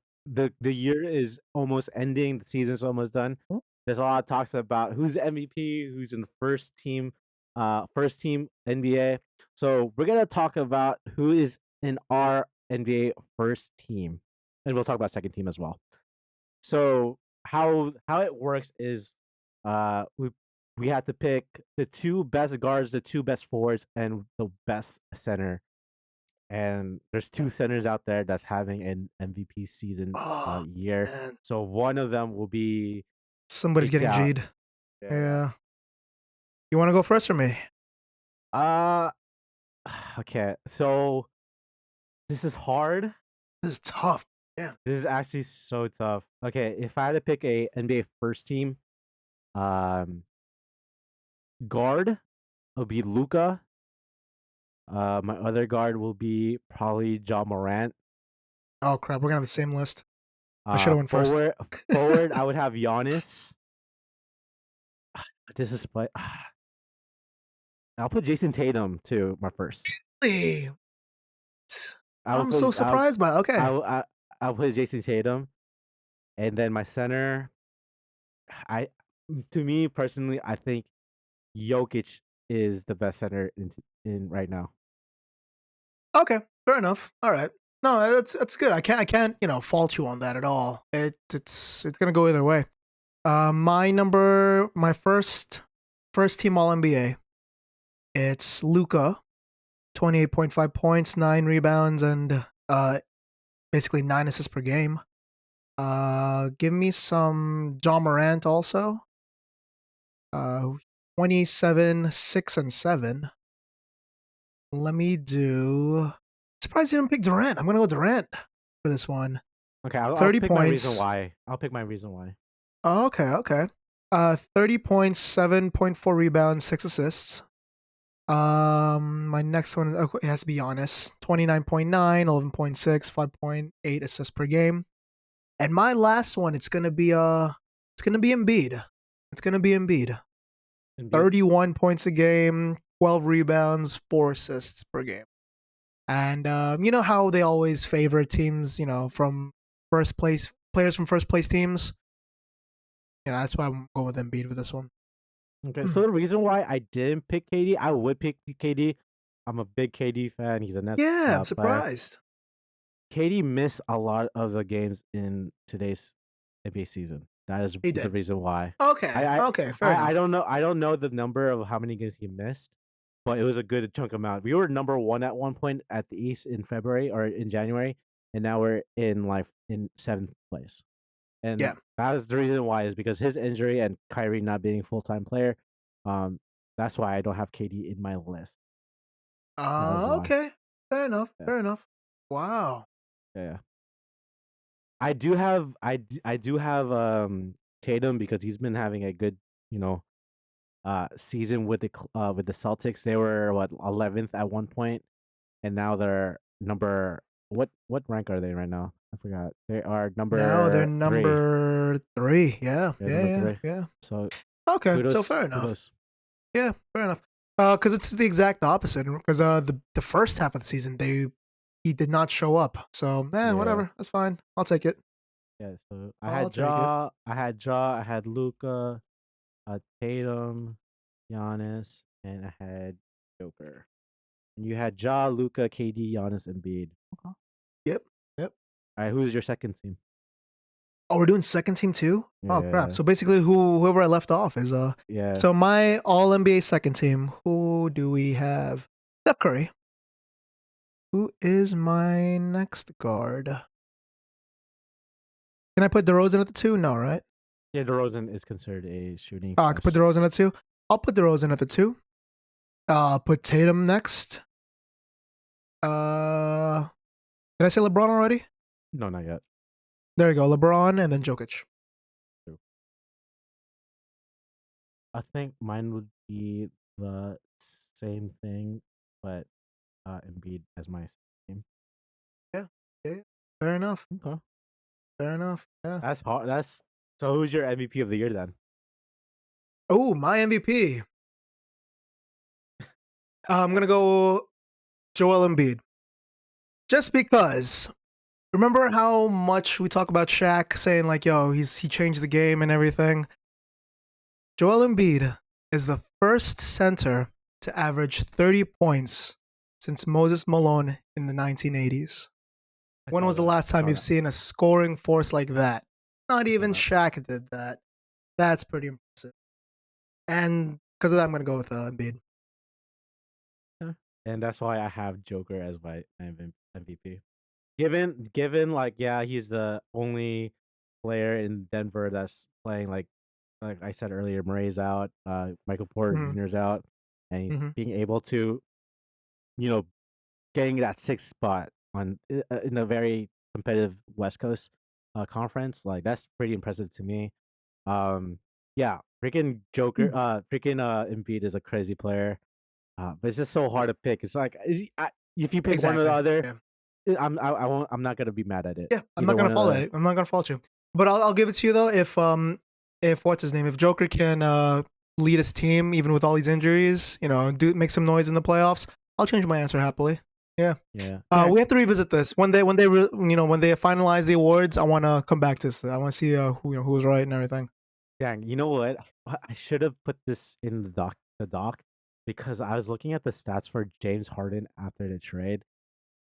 year is almost ending. The season's almost done. There's a lot of talks about who's MVP, who's in the first team NBA. So we're gonna talk about who is in our NBA first team, and we'll talk about second team as well. So how it works is, we have to pick the two best guards, the two best forwards, and the best center and there's two centers out there that's having an MVP season Oh, year. man. So one of them will be Somebody's kicked getting out. G'd. Yeah. Yeah. You want to go first or me? Uh okay. So this is hard. This is tough. Yeah. This is actually so tough. Okay, if I had to pick a NBA first team, um, guard will be Luca. My other guard will be probably John Morant. Oh, crap. We're going to have the same list. I should have went first. Forward, I would have Giannis. This is but I'll put Jason Tatum to my first. Really? I will I'm so put surprised by it. Okay. I'll put Jason Tatum, and then my center. I to me personally, I think Jokic is the best center in right now. Okay. Fair enough. All right. No, that's good. I can't fault you on that at all. It's gonna go either way. My first team All NBA. It's Luca, 28.5 points, 9 rebounds, and basically 9 assists per game. Give me some John Morant also. Uh, 27, 6 and 7. Let me do. Surprised you didn't pick Durant. I'm gonna go Durant for this one. Okay, I'll 30 pick my reason points. why. I'll pick my reason why. Oh, okay, okay. 30 points, 7.4 rebounds, 6 assists. My next one it has to be honest. 29.9, 11.6, 5.8 assists per game. And my last one, it's gonna be Embiid. It's gonna be Embiid. Embiid. 31 points a game, 12 rebounds, 4 assists per game. And you know how they always favor teams, from first place players from first place teams. That's why I'm going with Embiid with this one. Okay, so the reason why I didn't pick KD, I would pick KD. I'm a big KD fan. He's a Nets Yeah, I'm player. surprised. KD missed a lot of the games in today's NBA season. That is He the did. reason why. Okay, I I okay, fair I enough. don't know. I don't know the number of how many games he missed, but it was a good chunk amount. We were number one at one point at the East in February or in January, and now we're in seventh place. And Yeah. that is the reason why is because his injury and Kyrie not being a full time player. Um, that's why I don't have KD in my list. That is why. Okay. Fair enough. Yeah, Fair enough. Wow. yeah. I do have Tatum because he's been having a good you know season with the Celtics. They were what 11th at one point, and now they're number what rank are they right now? I forgot. They are Now they're number three. number 3. Yeah. They're Yeah. number Yeah. three. Yeah. So Okay. So kudos, fair enough. kudos. Yeah. Fair enough. Because it's the exact opposite. Because the first half of the season he did not show up. So Yeah, whatever. That's fine. I'll take it. yeah. So I'll take it. I had Luca, Tatum, Giannis, and I had Joker. And you had Luca, KD, Giannis, and Embiid. Okay. Yep. Yep. All right, who's your second team? Oh, we're doing second team too? Oh crap. Yeah, So basically whoever I left off is yeah. so my all NBA second team, who do we have? Steph Curry. Who is my next guard? Can I put DeRozan at the 2? No, right? Yeah, DeRozan is considered a shooting Oh, I could put slash. DeRozan at 2. I'll put DeRozan at the 2. I'll put Tatum next. Uh did I say LeBron already? No, not yet. There you go. LeBron and then Jokic. I think mine would be the same thing, but Embiid as my team. Yeah. Yeah. Fair enough. Okay, Fair enough. Yeah. that's hard. That's so. Who's your MVP of the year then? Oh, my MVP. I'm gonna go Joel Embiid. Just because. Remember how much we talk about Shaq saying like, "Yo, he changed the game and everything." Joel Embiid is the first center to average 30 points since Moses Malone in the 1980s. I When saw was the that. last I time saw you've that. seen a scoring force like that? Not I saw even that. Shaq did that. That's pretty impressive. And because of that, I'm going to go with Embiid. Yeah. and that's why I have Joker as my MVP. Given like yeah, he's the only player in Denver that's playing like I said earlier, Murray's out, Michael Porter Mm-hmm. Jr.'s out, and he's Mm-hmm. being able to you know getting that sixth spot on in a very competitive West Coast conference. Like that's pretty impressive to me. Um, yeah, freaking Joker, freaking Embiid is a crazy player. But it's just so hard to pick. It's like if you pick one or the Exactly. other, Yeah. I won't. I'm not gonna be mad at it. Yeah. I'm not Either gonna one of fault the it. I'm not gonna fault you. But I'll give it to you though if what's his name, if Joker can lead his team even with all these injuries, do make some noise in the playoffs, I'll change my answer happily. Yeah. yeah. Okay. We have to revisit this when they finalize the awards. I want to come back to this. I want to see who was right and everything. Dang. You know what? I should have put this in the doc because I was looking at the stats for James Harden after the trade.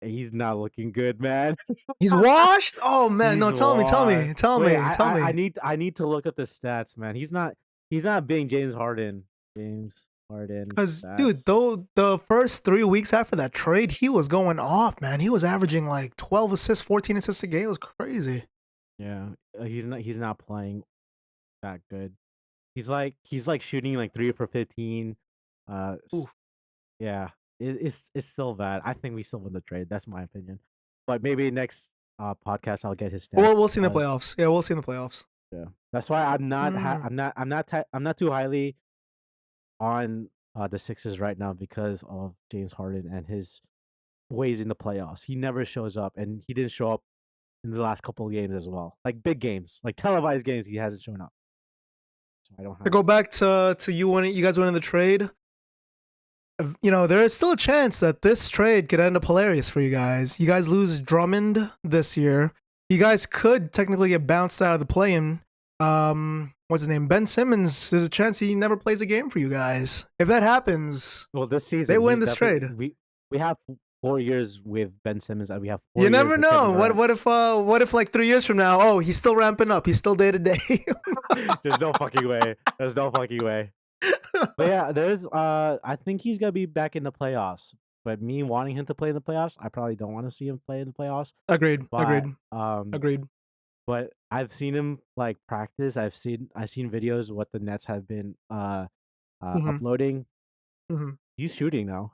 He's not looking good, man. He's washed. Oh man, He's no! Tell me, tell lost. me, tell Wait, me, I, tell I I me. need I need to look at the stats, man. He's not being James Harden. James Harden Because dude, stats. though the first 3 weeks after that trade, he was going off, man. He was averaging like 12 assists, 14 assists a game. It was crazy. Yeah, he's not playing that good. He's like shooting like 3 for 15. Uh, Ooh. yeah, it's still bad. I think we still win the trade. That's my opinion. But maybe next podcast I'll get his Well, stats. we'll see in the playoffs. Yeah, we'll see in the playoffs. Yeah, that's why Mm. I'm not too highly on the Sixers right now because of James Harden and his ways in the playoffs. He never shows up, and he didn't show up in the last couple of games as well. Like big games, like televised games, he hasn't shown up. So I don't To have. go back to you guys winning the trade. There is still a chance that this trade could end up hilarious for you guys. You guys lose Drummond this year. You guys could technically get bounced out of the play-in. What's his name? Ben Simmons. There's a chance he never plays a game for you guys. If that happens, Well, this they season win he's this definitely trade. we have 4 years with Ben Simmons, and we have You 4 years never with Kevin know. Durant. What if like 3 years from now, oh, he's still ramping up. He's still day to day. There's no fucking way. There's no fucking way. But yeah, there's I think he's gonna be back in the playoffs. But me wanting him to play in the playoffs, I probably don't want to see him play in the playoffs. Agreed. Agreed. But Agreed. but I've seen him like practice. I've seen videos what the Nets have been Hmm. uploading. Hmm. He's shooting now.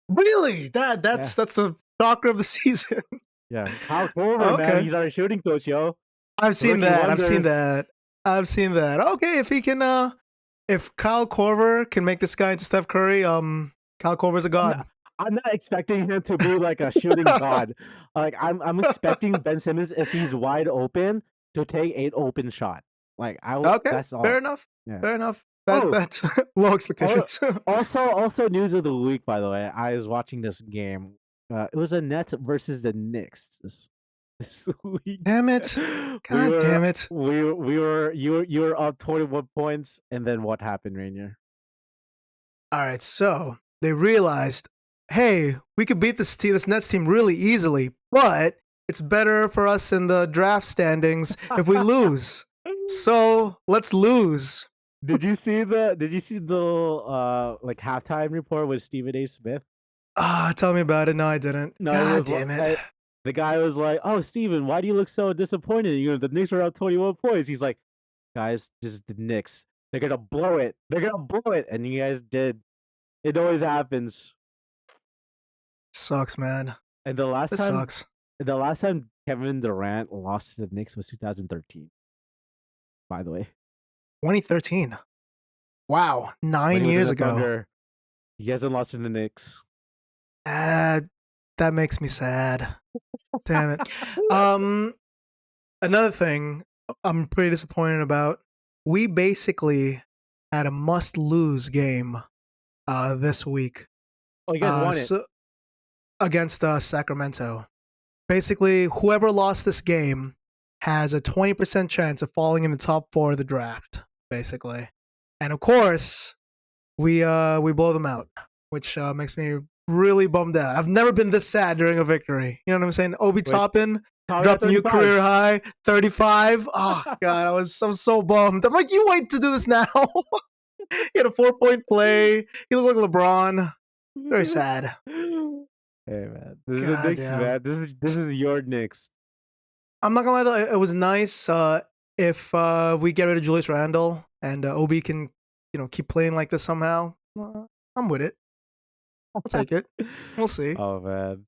Really? That Yeah, that's that's the shocker of the season. yeah. Kyle Korver, man, Okay. he's our shooting coach, yo. I've seen Working that. I've seen wonders. that. I've seen that. Okay, if Kyle Korver can make this guy into Steph Curry, Kyle Korver's a I'm god. not, I'm not expecting him to be like a shooting god. Like I'm expecting Ben Simmons if he's wide open to take 8 open shot. Like Okay, that's fair all. enough. Yeah. Fair enough. Oh, That's low oh, expectations. also news of the week. By the way, I was watching this game. It was a Nets versus the Knicks this week. Damn it. We God were damn it. you were up 21 points, and then what happened, Rainier? All right, so they realized, hey, we could beat this Nets team really easily, but it's better for us in the draft standings if we lose. So let's lose. Did you see the like halftime report with Stephen A. Smith? Tell me about it. No, I didn't. No, it God was damn it. the guy was like, "Oh, Steven, why do you look so disappointed? The Knicks are up 21 points." He's like, "Guys, this is the Knicks. They're gonna blow it. They're gonna blow it." And you guys did. It always happens. Sucks, man. And the last This time, sucks. the last time Kevin Durant lost to the Knicks was 2013. By the way, 2013. Wow, when nine he was in years the ago. Thunder, he hasn't lost to the Knicks. Uh, that makes me sad. Damn it. Um, Another thing I'm pretty disappointed about. We basically had a must-lose game this week. Oh, you guys won it. So against Sacramento. Basically, whoever lost this game has a 20% chance of falling in the top 4 of the draft. Basically, and of course, we blow them out, which makes me really bummed out. I've never been this sad during a victory. You know what I'm saying? Obi Wait, Toppin Tyler at dropped a new 35. career high, 35. Oh god, I was so bummed. I'm like, you wait to do this now. He had a 4-point play. He looked like LeBron. Very sad. Hey man, this is the God Knicks, damn. man. This is your Knicks. I'm not gonna lie though, it was nice. If we get rid of Julius Randle and Obi can, keep playing like this somehow, I'm with it. I'll take it. We'll see. Oh man,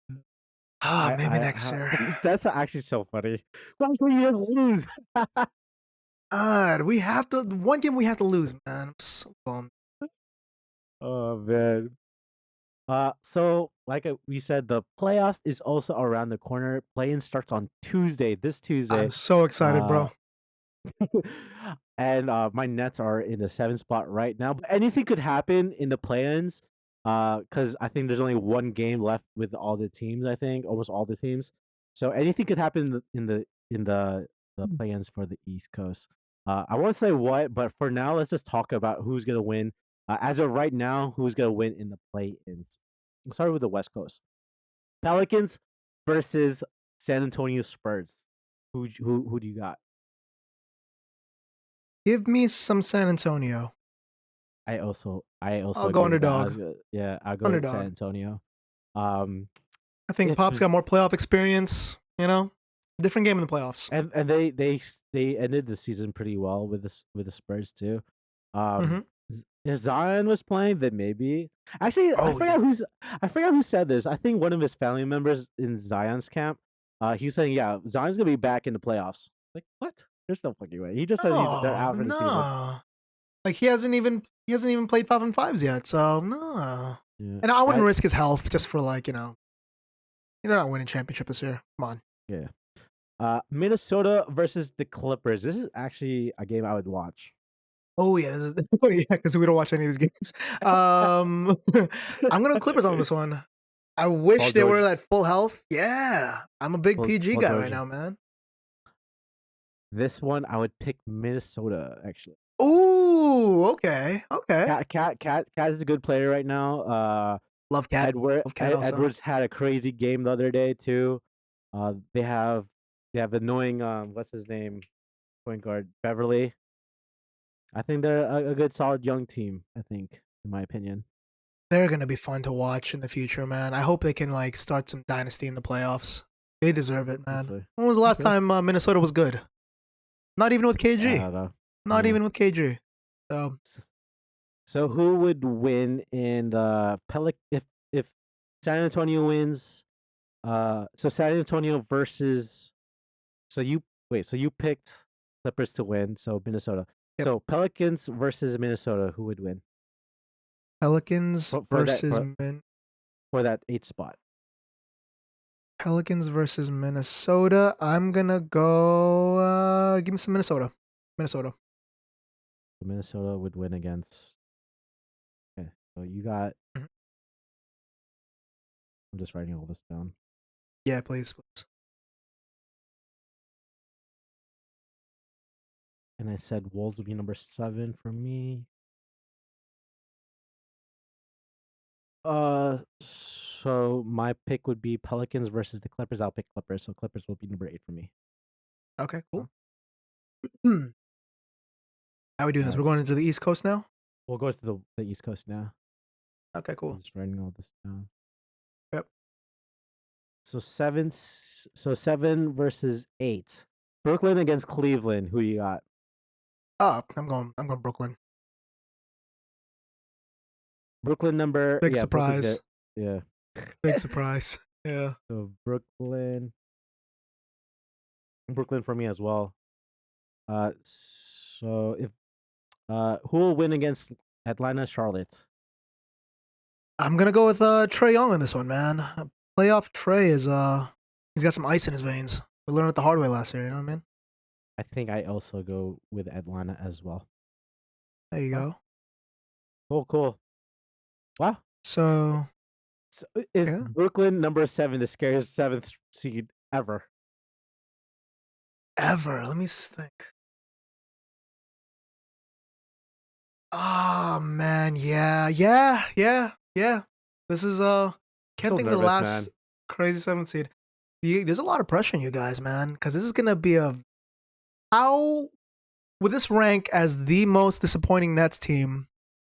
Maybe next year. that's actually so funny. Why would you lose? God, we have to. One game we have to lose, man. I'm so bummed. Oh man. So like we said, the playoffs is also around the corner. Play-in starts on Tuesday, this I'm Tuesday. so excited, Uh, bro. and my Nets are in the seventh spot right now. But anything could happen in the play-ins. Because I think there's only one game left with all the teams. I think almost all the teams. So anything could happen in the play-ins for the East Coast. I won't say what, but for now, let's just talk about who's gonna win. As of right now, who's gonna win in the play-ins? I'll start with the West Coast. Pelicans versus San Antonio Spurs. Who do you got? Give me some San Antonio. I also I'll go agree with that. underdog. Yeah, I'll go with San Underdog. Antonio. Um, I think if Pop's got more playoff experience. Different game in the playoffs. and they ended the season pretty well with the Spurs too. Um, Hmm. if Zion was playing, then maybe. Actually, Oh yeah. I forgot who said this. I think one of his family members in Zion's camp. He's saying, yeah, Zion's gonna be back in the playoffs. Like what? There's no fucking way. He just said they're No, out for the season. no. Like he hasn't even played 5-on-5s yet. So no. Yeah, And I wouldn't that risk his health just for like you're not winning championship this year. Come on. yeah. Minnesota versus the Clippers. This is actually a game I would watch. Oh yeah, oh yeah, because we don't watch any of these games. Um, I'm gonna go Clippers on this one. I Paul wish they were George, at full health. Yeah, I'm a big PG Paul guy right George. now, man. This one I would pick Minnesota actually. Ooh, okay, okay. Cat is a good player right now. Love Cat. Love Cat also. Edwards had a crazy game the other day too. They have annoying what's his name, point guard Beverly. I think they're a good solid young team. I think, in my opinion. They're gonna be fun to watch in the future, man. I hope they can like start some dynasty in the playoffs. They deserve it, We'll man. see. When was the We'll last see. time Minnesota was good? Not even with I KG. don't know. Not Yeah. even with KG. So So who would win in the if San Antonio wins? So San Antonio versus so you wait. So you picked Clippers to win. So Minnesota. yep. So Pelicans versus Minnesota. Who would win Pelicans for that versus Min. for that eighth spot? Pelicans versus Minnesota. I'm gonna go. Give me some Minnesota. Minnesota. So Minnesota would win against. Okay. So you got. Mhm. I'm just writing all this down. Yeah, please, please. And I said Wolves would be number 7 for me. So my pick would be Pelicans versus the Clippers. I'll pick Clippers, so Clippers will be number 8 for me. Okay, Huh? cool. How we doing All this? right, We're going into the East Coast now. we'll go to the East Coast now. Okay, I'm cool. just writing all this down. Yep. So 7 versus 8. Brooklyn against Cleveland. Who you got? I'm going. I'm going Brooklyn. Brooklyn number Big yeah, Brooklyn's good. surprise. Yeah. Big surprise. Yeah. So Brooklyn for me as well. So if who will win against Atlanta, Charlotte? I'm gonna go with Trey Young on this one, man. Playoff Trey is he's got some ice in his veins. We learned it the hard way last year. You know what I mean? I think I also go with Atlanta as well. There you Wow. go. Cool. Wow. So So is yeah, Brooklyn number 7 the scariest 7th seed ever? ever. Let me think. Oh man, yeah. This is I'm can't so think of the nervous, last man. crazy seventh seed. There's a lot of pressure on you guys, man, because this is gonna be a how with this rank as the most disappointing Nets team.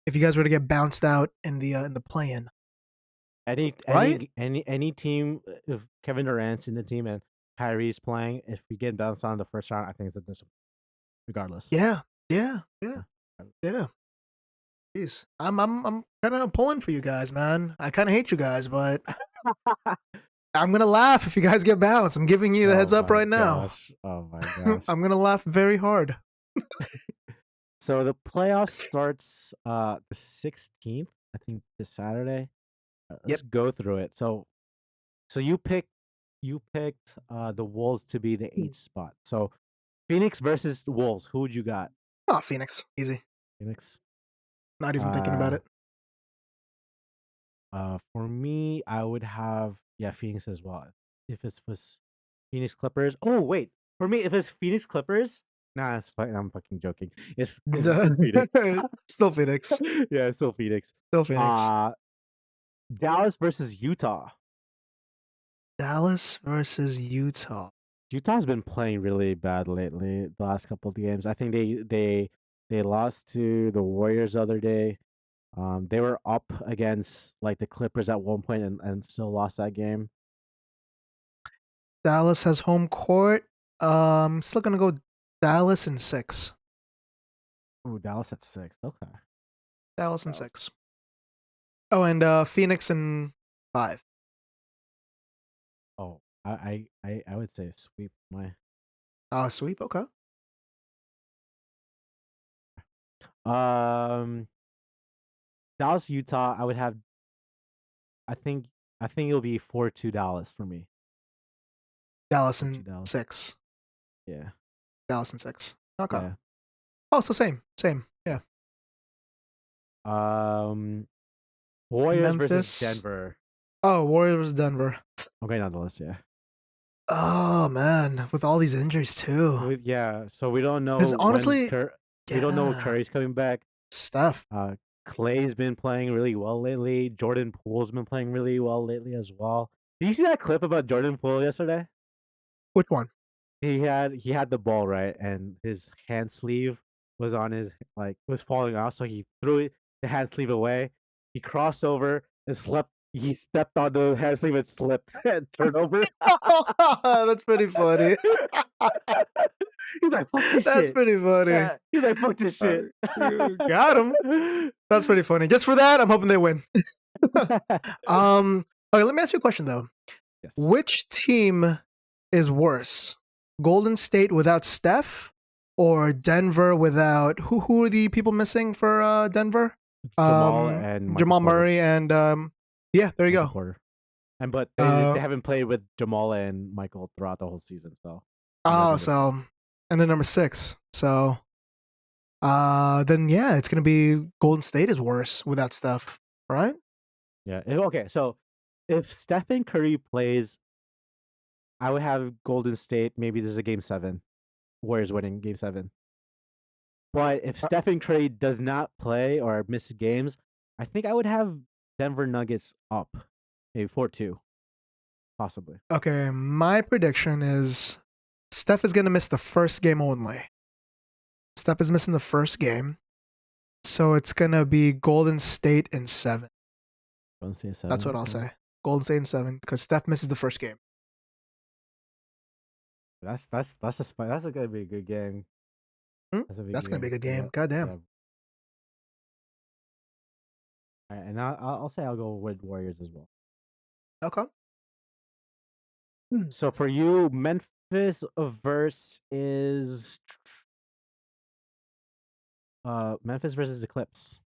If you guys were to get bounced out in the play-in, right? Any team, if Kevin Durant's in the team and Kyrie's playing, if we get bounced on the first round, I think it's a regardless. Yeah, yeah, yeah, Yeah. yeah. Jeez, I'm kind of pulling for you guys, man. I kind of hate you guys, but I'm gonna laugh if you guys get bounced. I'm giving you the heads Oh up my right now. gosh. Oh my gosh. I'm gonna laugh very hard. So the playoffs starts the 16th, I think this Saturday. Let's Yep. go through it. So you picked the Wolves to be the 8th spot. So Phoenix versus the Wolves. Who would you got? Oh, Phoenix, easy. Phoenix. Not even thinking about Uh it. for me, I would have Phoenix as well. If it was Phoenix Clippers. Oh wait, for me, if it's Phoenix Clippers, nah, it's fine. I'm fucking joking. It's Phoenix. Still Phoenix. Yeah, it's still Phoenix. Still Phoenix. Uh Dallas versus Utah. Dallas versus Utah. Utah's been playing really bad lately. The last couple of games, I think they lost to the Warriors the other day. They were up against like the Clippers at one point and still lost that game. Dallas has home court. Still gonna go Dallas in 6. Oh, Dallas at 6. Okay, Dallas in Dallas. 6. Oh, and Phoenix in 5. Oh, I would say sweep my. Sweep. Okay. Um, Dallas Utah. I would have. I think it'll be 4-2 Dallas for me. Dallas 4-2 in Dallas. 6. Yeah. Dallas in 6. Okay. Yeah. Oh, so same. Yeah. Warriors versus Memphis. Denver. Oh, Warriors Denver. Okay, on the list. Yeah. Oh man, with all these injuries too. So we don't know Because when honestly, we don't know when yeah, Curry's coming back. Steph. Clay's been playing really well lately. Jordan Poole's been playing really well lately as well. Did you see that clip about Jordan Poole yesterday? Which one? He had the ball right, and his hand sleeve was on his was falling off, so he threw the hand sleeve away. He crossed over and slept. He stepped on the hand sleeve and slipped and turned over. That's pretty funny. He's like, "Fuck this That's shit." pretty funny. Yeah, he's like, "Fuck this shit." You got him. That's pretty funny. Just for that, I'm hoping they win. Okay, let me ask you a question though. Yes. Which team is worse? Golden State without Steph or Denver without who are the people missing for Denver? Jamal and Michael Jamal Porter. Murray and yeah, there you Michael go. Porter. But they Uh haven't played with Jamal and Michael throughout the whole season, so they've been missing. so and then number 6. So then yeah, it's gonna be Golden State is worse without Steph, right? Yeah. Okay. So if Stephen Curry plays, I would have Golden State. Maybe this is a game 7. Warriors winning game 7. But if Uh, Stephen Curry does not play or miss games, I think I would have Denver Nuggets up, maybe 4-2, possibly. Okay, my prediction is Steph is gonna miss the first game only. Steph is missing the first game. So it's gonna be Golden State in 7. Golden State 7. That's what I'll say. Golden State in 7 because Steph misses the first game. That's gonna be a good game. That's a big That's gonna be a game. good game. Yeah. Goddamn. Yeah. All right, and I'll say I'll go with Warriors as well. Okay. So for you, Memphis versus Memphis versus Eclipse.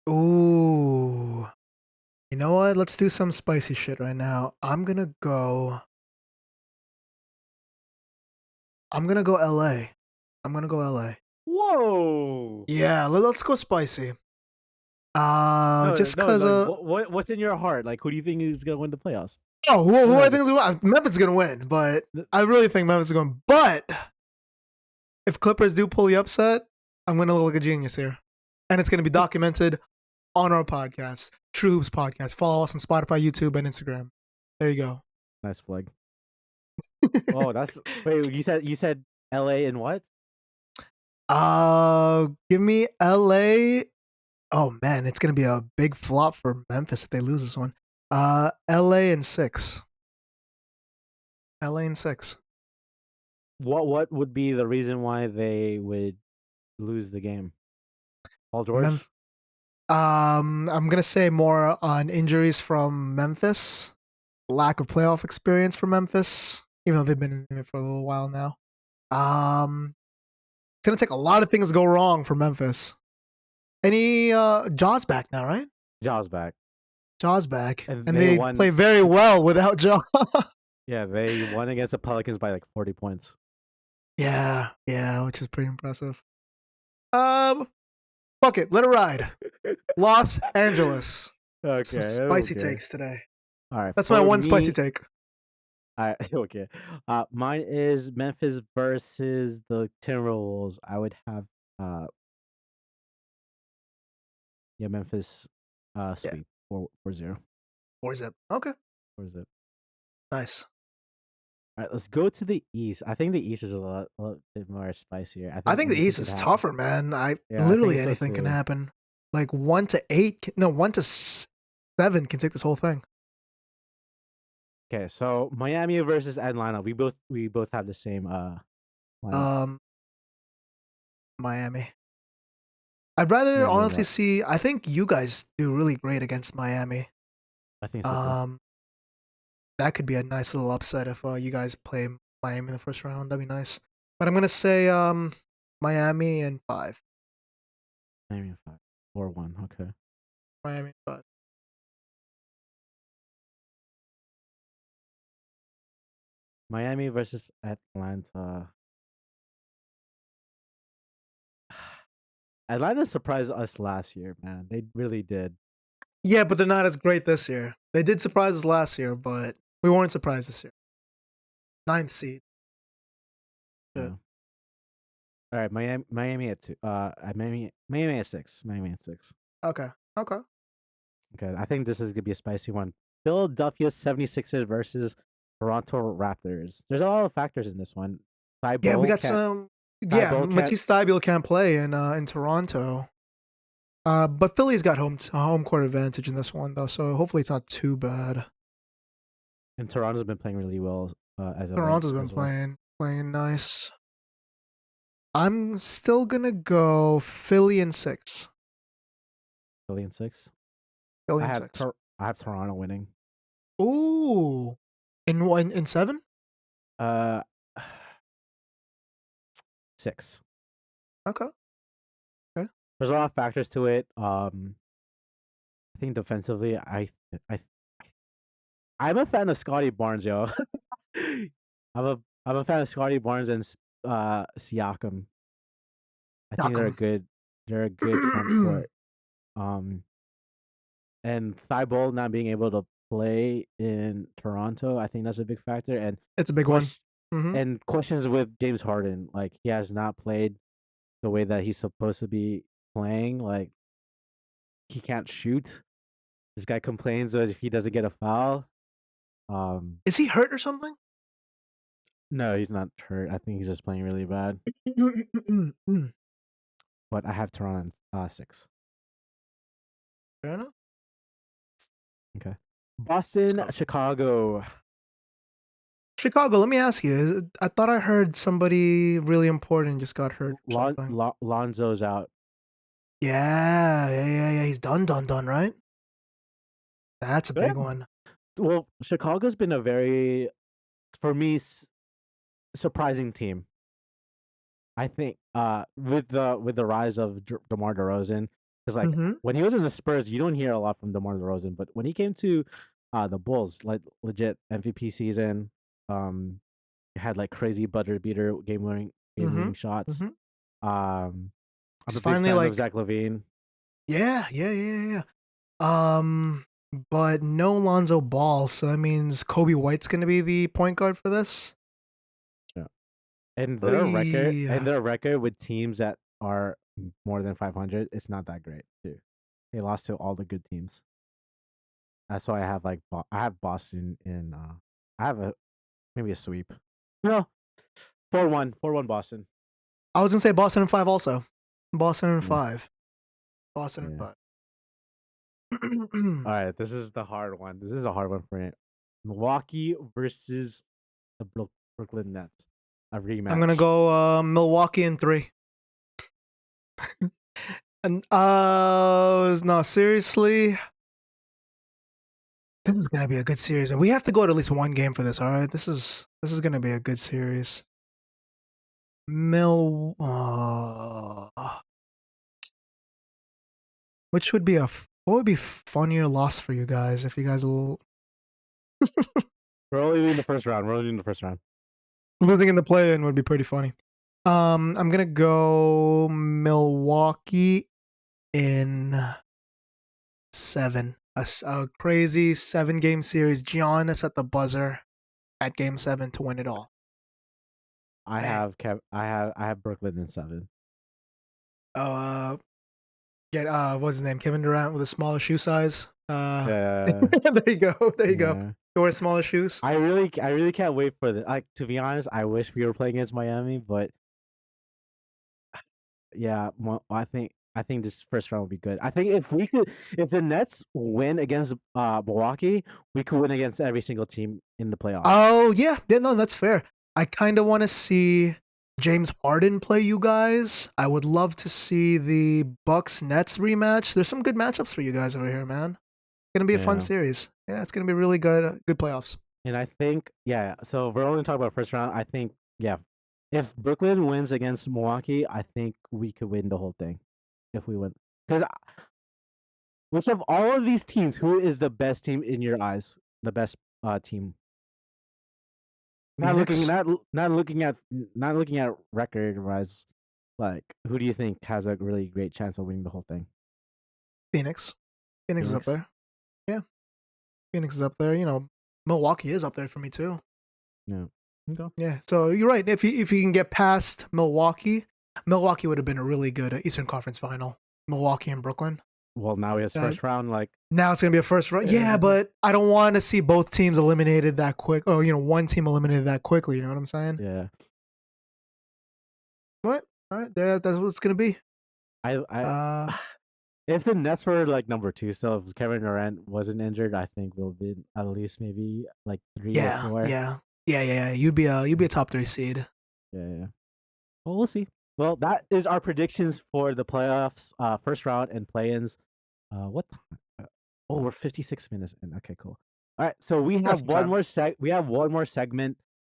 Ooh. You know what? Let's do some spicy shit right now. I'm gonna go LA. I'm gonna go LA. Whoa! Yeah, let's go spicy. No, Just no, cause like what's in your heart? Like, who do you think is gonna win the playoffs? who I Like, think is gonna win? Memphis is gonna win, but I really think Memphis is gonna. But if Clippers do pull the upset, I'm gonna look like a genius here, and it's gonna be documented on our podcast, True Hoops Podcast. Follow us on Spotify, YouTube, and Instagram. There you go. nice flag. Oh, that's wait. You said L.A. and what? Give me LA Oh man, it's gonna be a big flop for Memphis if they lose this one. LA in 6. LA in 6. What would be the reason why they would lose the game? Paul George? Memphis. I'm gonna say more on injuries from Memphis, lack of playoff experience for Memphis, even though they've been in it for a little while now. It's gonna take a lot of things to go wrong for Memphis. Any Jaws back now, right? Jaws back. Jaws back, And and they they won. play very well without Jaw. Yeah, they won against the Pelicans by like 40 points. Yeah, which is pretty impressive. Um, Fuck it, let it ride. Los Angeles. Some Okay, spicy okay. takes today. All right. That's my For one spicy me, take. okay. Mine is Memphis versus the Timberwolves. I would have uh yeah, Memphis Yeah, sweep 4-0. 4-zip. Okay, 4-0. nice. All right, let's go to the East. I think the East is a lot bit more spicier. I I think think the anything East could is happen. tougher, man. I Yeah, I think literally so anything can too. happen. Like 1 to 8, no 1 to 7 can take this whole thing. Okay, so Miami versus Atlanta. We both have the same lineup. Um, Miami. I'd rather Miami honestly what? see. I think you guys do really great against Miami. I think so too. Um, that could be a nice little upset if you guys play Miami in the first round. That'd be nice. But I'm gonna say Miami in 5. Miami 5. 4-1. Okay. Miami in 5. Miami versus Atlanta. Atlanta surprised us last year, man. They really did. Yeah, but they're not as great this year. They did surprise us last year, but we weren't surprised this year. Ninth seed. Shit. Yeah. All right, Miami at 2. Miami at 6. Miami at 6. Okay. Okay. Okay, I think this is gonna be a spicy one. Philadelphia 76ers versus Toronto Raptors. There's a lot of factors in this one. Yeah, we Thibault got can't. some. Yeah, Thibault can't. Matisse Thybulle can't play in Toronto. But Philly's got home court advantage in this one though, so hopefully it's not too bad. And Toronto's been playing really well as of late Toronto's been as well. playing nice. I'm still gonna go Philly in 6. Philly in 6. Philly I in have 6. I have Toronto winning. Ooh, in 7. Uh, 6. Okay. Okay. There's a lot of factors to it. I think defensively, I I'm a fan of Scotty Barnes, yo. I'm a fan of Scotty Barnes and Siakam. I think Knock 'em. they're a good front court. Um, and Thibault not being able to play in Toronto, I think that's a big factor. And It's a big one. question Hmm. and questions with James Harden, like he has not played the way that he's supposed to be playing. Like he can't shoot. This guy complains that if he doesn't get a foul. Um, Is he hurt or something? no, he's not hurt. I think he's just playing really bad. But I have Toronto 6. Fair enough. Okay. Let's Boston, go. Chicago. Chicago, let me ask you. I thought I heard somebody really important just got hurt or something. Lonzo's out. Yeah. He's done, right? That's a Yeah. big one. Well, Chicago's been a very, for me, surprising team. I think with the rise of DeMar DeRozan, because like Mm-hmm. when he was in the Spurs, you don't hear a lot from DeMar DeRozan, but when he came to the Bulls, like legit MVP season, um, had like crazy buzzer beater game Mm-hmm. winning shots. Mm-hmm. Um, I'm He's a big finally fan of like, Zach LaVine. yeah. Um, but no Lonzo Ball, so that means Kobe White's gonna be the point guard for this. Yeah. And Oh yeah. their record with teams that are more than 500, it's not that great too. They lost to all the good teams. That's why I have like I have Boston in. I have a maybe a sweep. No, 4-1, 4-1 Boston. I was gonna say Boston in 5 also. Boston in Yeah. 5. Boston and Yeah. 5. All right, this is the hard one. This is a hard one for me. Milwaukee versus the Brooklyn Nets. A I'm gonna rematch. go Milwaukee in 3. And no, seriously, this is gonna be a good series, and we have to go to at least one game for this. All right, this is gonna be a good series. Mil, which would be what would be funnier loss for you guys if you guys We're only in the first round. We're only in the first round. losing in the play-in would be pretty funny. I'm gonna go Milwaukee in 7. A crazy 7-game series. Giannis at the buzzer at Game 7 to win it all. I Man. have I have Brooklyn in 7. Get what's his name? Kevin Durant with a smaller shoe size. Yeah. There you go. There you go. Yeah. He wears smaller shoes. I really can't wait for this. Like, to be honest, I wish we were playing against Miami, but yeah, I think this first round would be good. I think if the Nets win against Milwaukee, we could win against every single team in the playoffs. Oh yeah, no, that's fair. I kind of want to see James Harden play you guys. I would love to see the Bucks Nets rematch. There's some good matchups for you guys over here, man. It's gonna be a fun Yeah. series. Yeah, it's gonna be really good. Good playoffs. And I think, yeah, so we're only talking about first round. I think, yeah, if Brooklyn wins against Milwaukee, I think we could win the whole thing if we win. Because which of all of these teams, who is the best team in your eyes? The best team? Phoenix, Not looking at record wise. Like, who do you think has a really great chance of winning the whole thing? Phoenix, Phoenix is up Phoenix. there. Yeah, Phoenix is up there. Milwaukee is up there for me too. Yeah. Okay. Yeah, so you're right. If you can get past Milwaukee, Milwaukee would have been a really good Eastern Conference final. Milwaukee and Brooklyn. Well, now we have first round. Like, Now it's gonna be a first round. Yeah, but I don't want to see both teams eliminated that quick. Oh, one team eliminated that quickly. You know what I'm saying? yeah. What? All right, that's what it's gonna be. I Uh, if the Nets were like number 2, so if Kevin Durant wasn't injured, I think we'll be at least maybe like 3 or yeah, 4. yeah. You'd be a top 3 seed. Yeah. Well, we'll see. Well, that is our predictions for the playoffs, first round and play-ins. What? Oh, we're 56 minutes in. Okay, cool. All right, so we Got have some one time. more We have one more segment.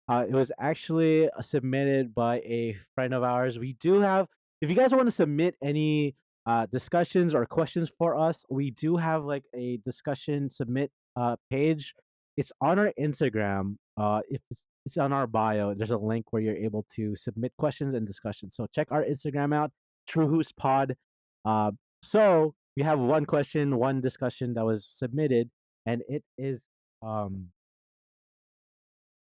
It was actually submitted by a friend of ours. We do have, if you guys want to submit any discussions or questions for us, we do have like a discussion submit page. It's on our Instagram. If it's on our bio, there's a link where you're able to submit questions and discussions. So check our Instagram out, True Hoops Pod. So we have one question, one discussion that was submitted, and it is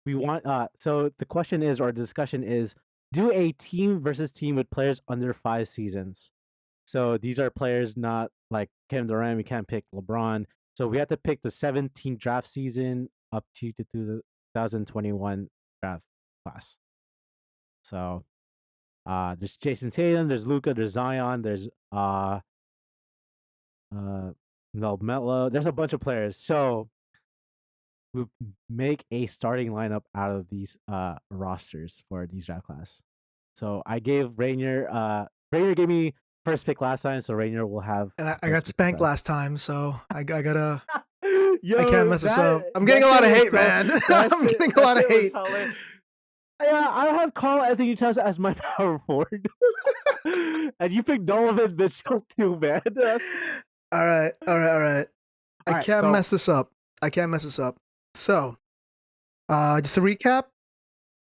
we want so the question is, or the discussion is, do a team versus team with players under 5 seasons. So these are players not like Kevin Durant. We can't pick LeBron. So we have to pick the 17 draft season up to the 2021 draft class. So there's Jason Tatum, there's Luca, there's Zion, there's Melo. There's a bunch of players. So we make a starting lineup out of these rosters for these draft class. So I gave Rainier gave me first pick last time, so Rainier will have And I first got pick this spanked time. last time, so I gotta. I can't Yo, mess this up. I'm getting that a lot shit of was hate, so man. I'm getting a lot of shit was hate. hilarious. Yeah, I have Carl Anthony Towns as my power forward, and you picked Donovan Mitchell too, man. All right. I All right. can't So mess this up. So, just to recap,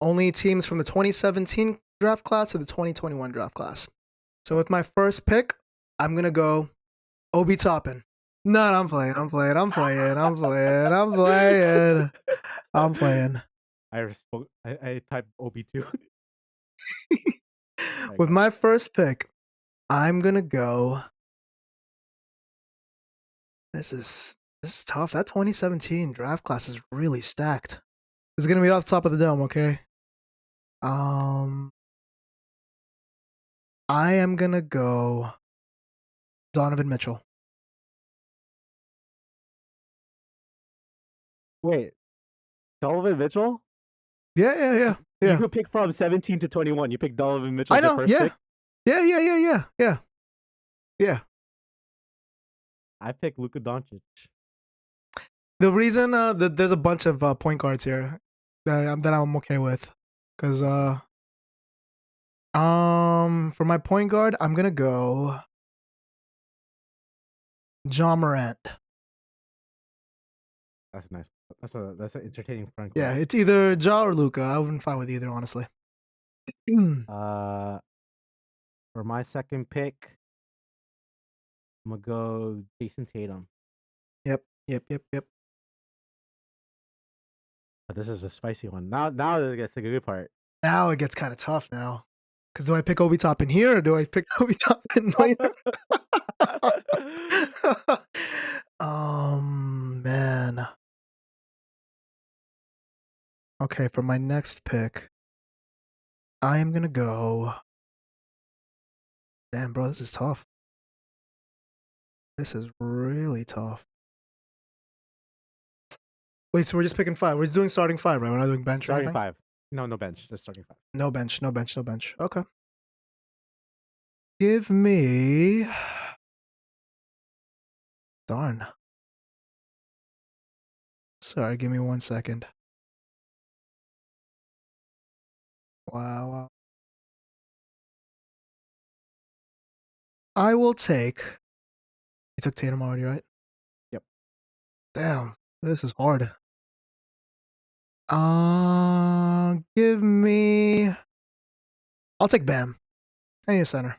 only teams from the 2017 draft class to the 2021 draft class. So with my first pick, I'm gonna go Obi Toppin. No, I'm playing. I typed OB2. With my first pick, I'm gonna go. This is tough. That 2017 draft class is really stacked. It's gonna be off the top of the dome, okay? I am gonna go Donovan Mitchell. Wait, Donovan Mitchell? Yeah. You Yeah. could pick from 17 to 21. You pick Donovan Mitchell I as your know. first Yeah. pick. Yeah. I picked Luka Doncic. The reason there's a bunch of point guards here that I'm okay with, because for my point guard I'm gonna go John Morant. That's nice. That's an entertaining front Yeah, court. it's either Ja or Luca. I wouldn't fine with either, honestly. For my second pick, I'm gonna go Jason Tatum. Yep. But this is a spicy one. Now it gets the good part. Now it gets kind of tough now. Because do I pick Obi Toppin here or do I pick Obi Toppin later? Man. Okay, for my next pick, I am gonna go. Damn, bro, this is tough. This is really tough. Wait, so we're just picking five. We're just doing starting five, right? We're not doing bench or Starting anything? five. No bench. Just starting five. No bench. Okay. Give me. Darn. Sorry, give me 1 second. Wow. I will take. You took Tatum already, right? Yep. Damn, this is hard. Give me. I'll take Bam. I need a center.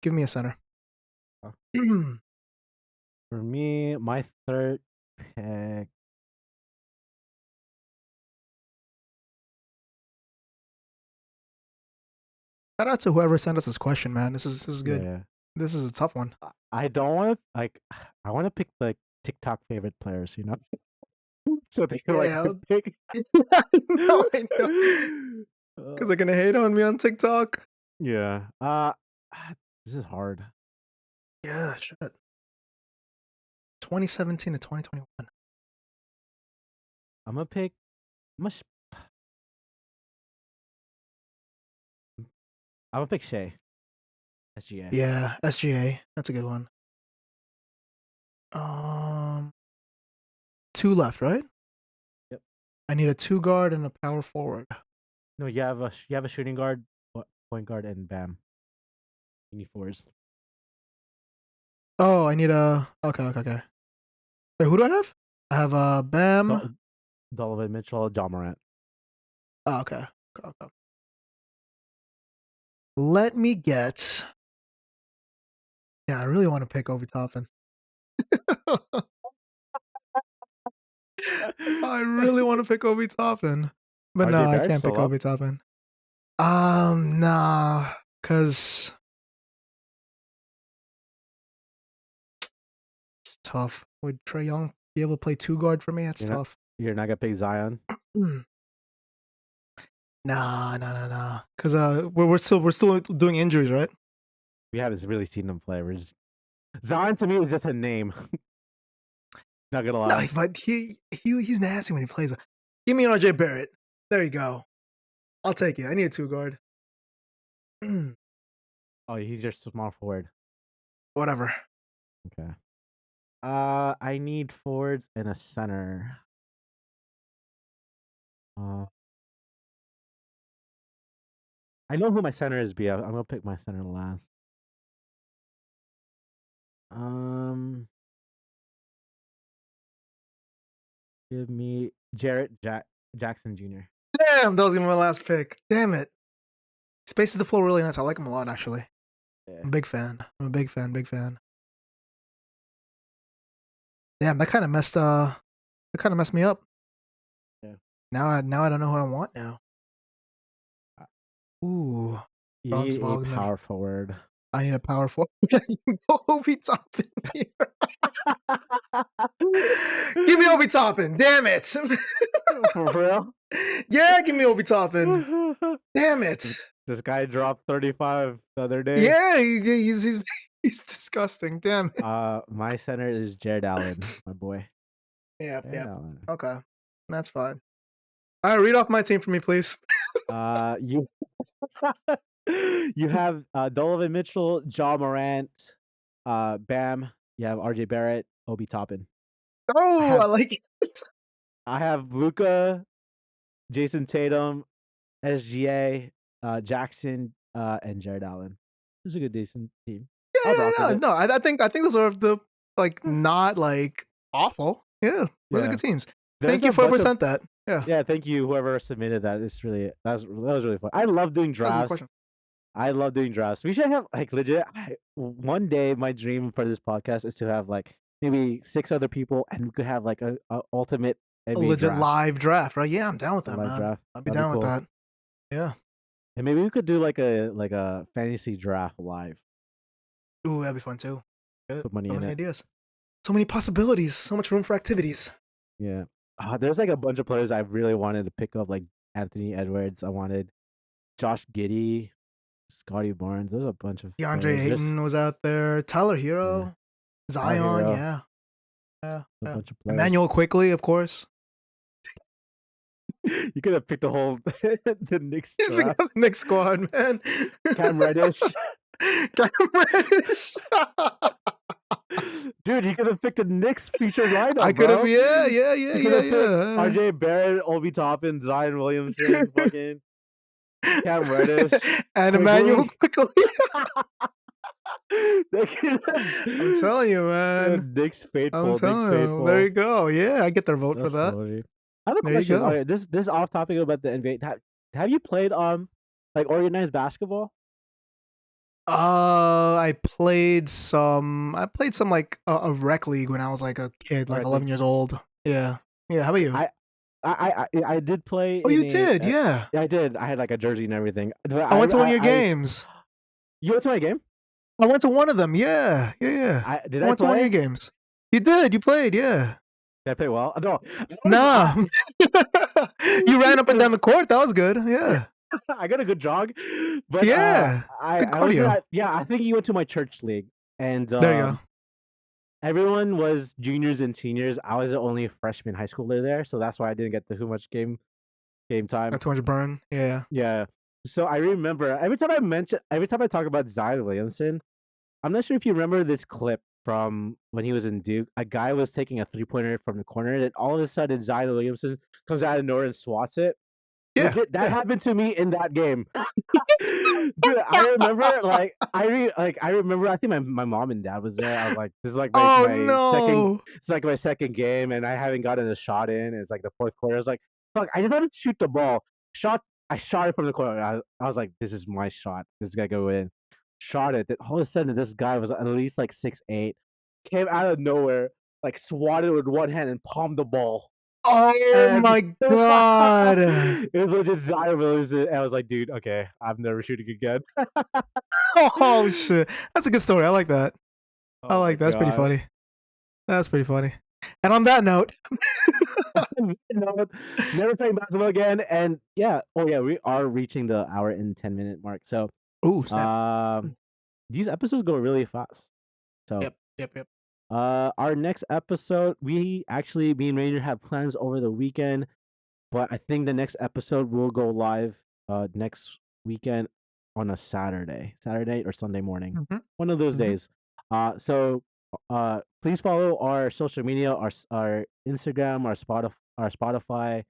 Give me a center. Oh. For me, my third pick. Shout out to whoever sent us this question, man. This is good. Yeah. This is a tough one. I don't want to like. I want to pick the TikTok favorite players. So they can like Yeah, pick. I know. Because they're gonna hate on me on TikTok. Yeah. This is hard. Yeah, shit. 2017 to 2021. I'm gonna pick. I'm gonna pick Shea. SGA. Yeah, SGA. That's a good one. 2 left, right? Yep. I need a 2 guard and a power forward. No, you have a shooting guard, point guard, and Bam. You need fours. Oh, I need a. Okay. Wait, who do I have? I have Bam. Donovan Mitchell, John Morant. Oh, okay. Let me get. Yeah, I really want to pick Obi Toppin. I really want to pick Obi Toppin. But no, RJ I Barrett's can't pick still up. Obi Toppin. Nah. Because it's tough. Would Trae Young be able to play 2 guard for me? That's tough. You're not gonna pick Zion. Nah. Because we're still doing injuries, right? We haven't really seen them play. Zion to me is just a name. Not gonna lie. No, but he's nasty when he plays. Give me RJ Barrett. There you go. I'll take it. I need a 2 guard. Oh, he's your small forward. Whatever. Okay. I need forwards and a center. I know who my center is, B. I'm gonna pick my center last. Give me Jarrett Jackson Jr. Damn, that was gonna be my last pick. Damn it. Spaces the floor really nice. I like him a lot, actually. Yeah. I'm a big fan. Big fan. Damn, that kind of messed me up. Yeah. Now I don't know who I want now. Ooh. You need a power forward. I need a power forward. Obi Toppin here. Give me Obi Toppin. Damn it. For real? Yeah, give me Obi Toppin. Damn it. This guy dropped 35 the other day. Yeah, he's He's disgusting. Damn it. My center is Jared Allen, my boy. Yep, Jared yep. Allen. Okay. That's fine. All right, read off my team for me, please. You you have Donovan Mitchell, Ja Morant, Bam. You have RJ Barrett, Obi Toppin. I Oh, I have like it. I have Luca, Jason Tatum, SGA, Jackson, and Jared Allen. It's a good decent team. Yeah, I'd rock yeah, with no, it. no. I think those are the like Yeah. not like awful. Yeah, really Yeah. good teams. There's Thank you a for bunch of present that. Yeah, yeah, thank you whoever submitted that. It's really that was really fun. I love doing that was a good drafts. question. I love doing drafts. We should have like legit. One day, my dream for this podcast is to have like maybe 6 other people, and we could have like a ultimate A NBA legit draft, live draft, right? Yeah, I'm down with a that, live man. draft. I'd be That'd be down with cool. that. Yeah. And maybe we could do like a fantasy draft live. Ooh, that'd be fun too. Good. Put money So in many it. ideas. So many possibilities. So much room for activities. Yeah. There's like a bunch of players I really wanted to pick up, like Anthony Edwards. I wanted Josh Giddey, Scotty Barnes. There's a bunch of DeAndre players. There's Ayton was out there. Tyler yeah, Hero. Tyler Zion, Hero, yeah. Yeah. a Yeah. bunch of players. Emmanuel Quickly, of course. You could have picked the whole the Knicks He's the draft. Knicks squad, man. Cam Reddish. Cam Reddish. Dude, you could have picked a Knicks featured I lineup, could have, bro. yeah, yeah, yeah, You could yeah, have picked yeah. RJ Barrett, Obi Toppin, Zion Williamson, fucking Cam Reddish, And Emmanuel Quigley. Quickly. They could I'm have telling you, man. Knicks I'm faithful, Knicks telling you. There faithful. you go. Yeah, I get their vote for That's that. funny. I have a There you question. go. Okay, this is off topic about the NBA. Have you played like organized basketball? I played some like a rec league when I was like a kid, like Or 11 like years old. Yeah. Yeah. How about you? I I did play Oh, in you a did. Yeah. yeah, I did. I had like a jersey and everything. But I went to one of your I games. you went to my game? I went to one of them. Yeah. Yeah. Yeah. I did I I went to one of your play? games. You did. You played. Yeah. Did I play well? No. Nah. You ran up and down the court. That was good. Yeah. I got a good jog, but Yeah. Good I was cardio. yeah, I think you went to my church league, and There you go. everyone was juniors and seniors. I was the only freshman high schooler there, so that's why I didn't get too much game time. Got too much burn. Yeah. Yeah. So I remember every time I talk about Zion Williamson, I'm not sure if you remember this clip from when he was in Duke. A guy was taking a 3-pointer from the corner, and all of a sudden Zion Williamson comes out of nowhere and swats it. Yeah. Legit, that Yeah. happened to me in that game. Dude, I remember I remember I think my mom and dad was there. I was like, this is like Oh my second no. it's like my second game and I haven't gotten a shot in. It's like the fourth quarter. I was like, fuck, I just had to shoot the ball. I shot it from the corner. I was like, this is my shot. This is gonna go in. Shot it. Then all of a sudden this guy was at least like 6'8", came out of nowhere, like swatted with one hand and palmed the ball. Oh And my god. it was legit Zion Williamson. And I was like, dude, okay, I'm never shooting again. Oh shit. That's a good story. I like that. I Oh my like that. That's pretty god. funny. That's pretty funny. And on that note, No, never playing basketball again. And yeah, oh yeah, we are reaching the hour and 10-minute mark. So ooh, snap. these episodes go really fast. So Yep, yep, yep. our next episode, me and Ranger have plans over the weekend, but I think the next episode will go live next weekend on a Saturday or Sunday morning, Mm-hmm. one of those Mm-hmm. days. So please follow our social media, our Instagram, our Spotify,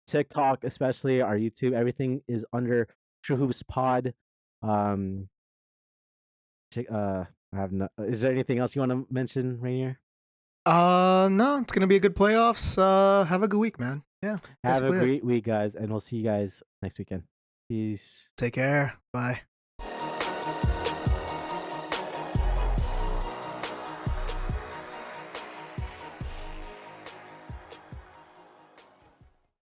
TikTok, especially our YouTube. Everything is under True Hoops Pod. I have no. Is there anything else you want to mention, Rainier? No, it's gonna be a good playoffs. Have a good week, man. Yeah, Have a basically it. great week, guys, and we'll see you guys next weekend. Peace. Take care. Bye.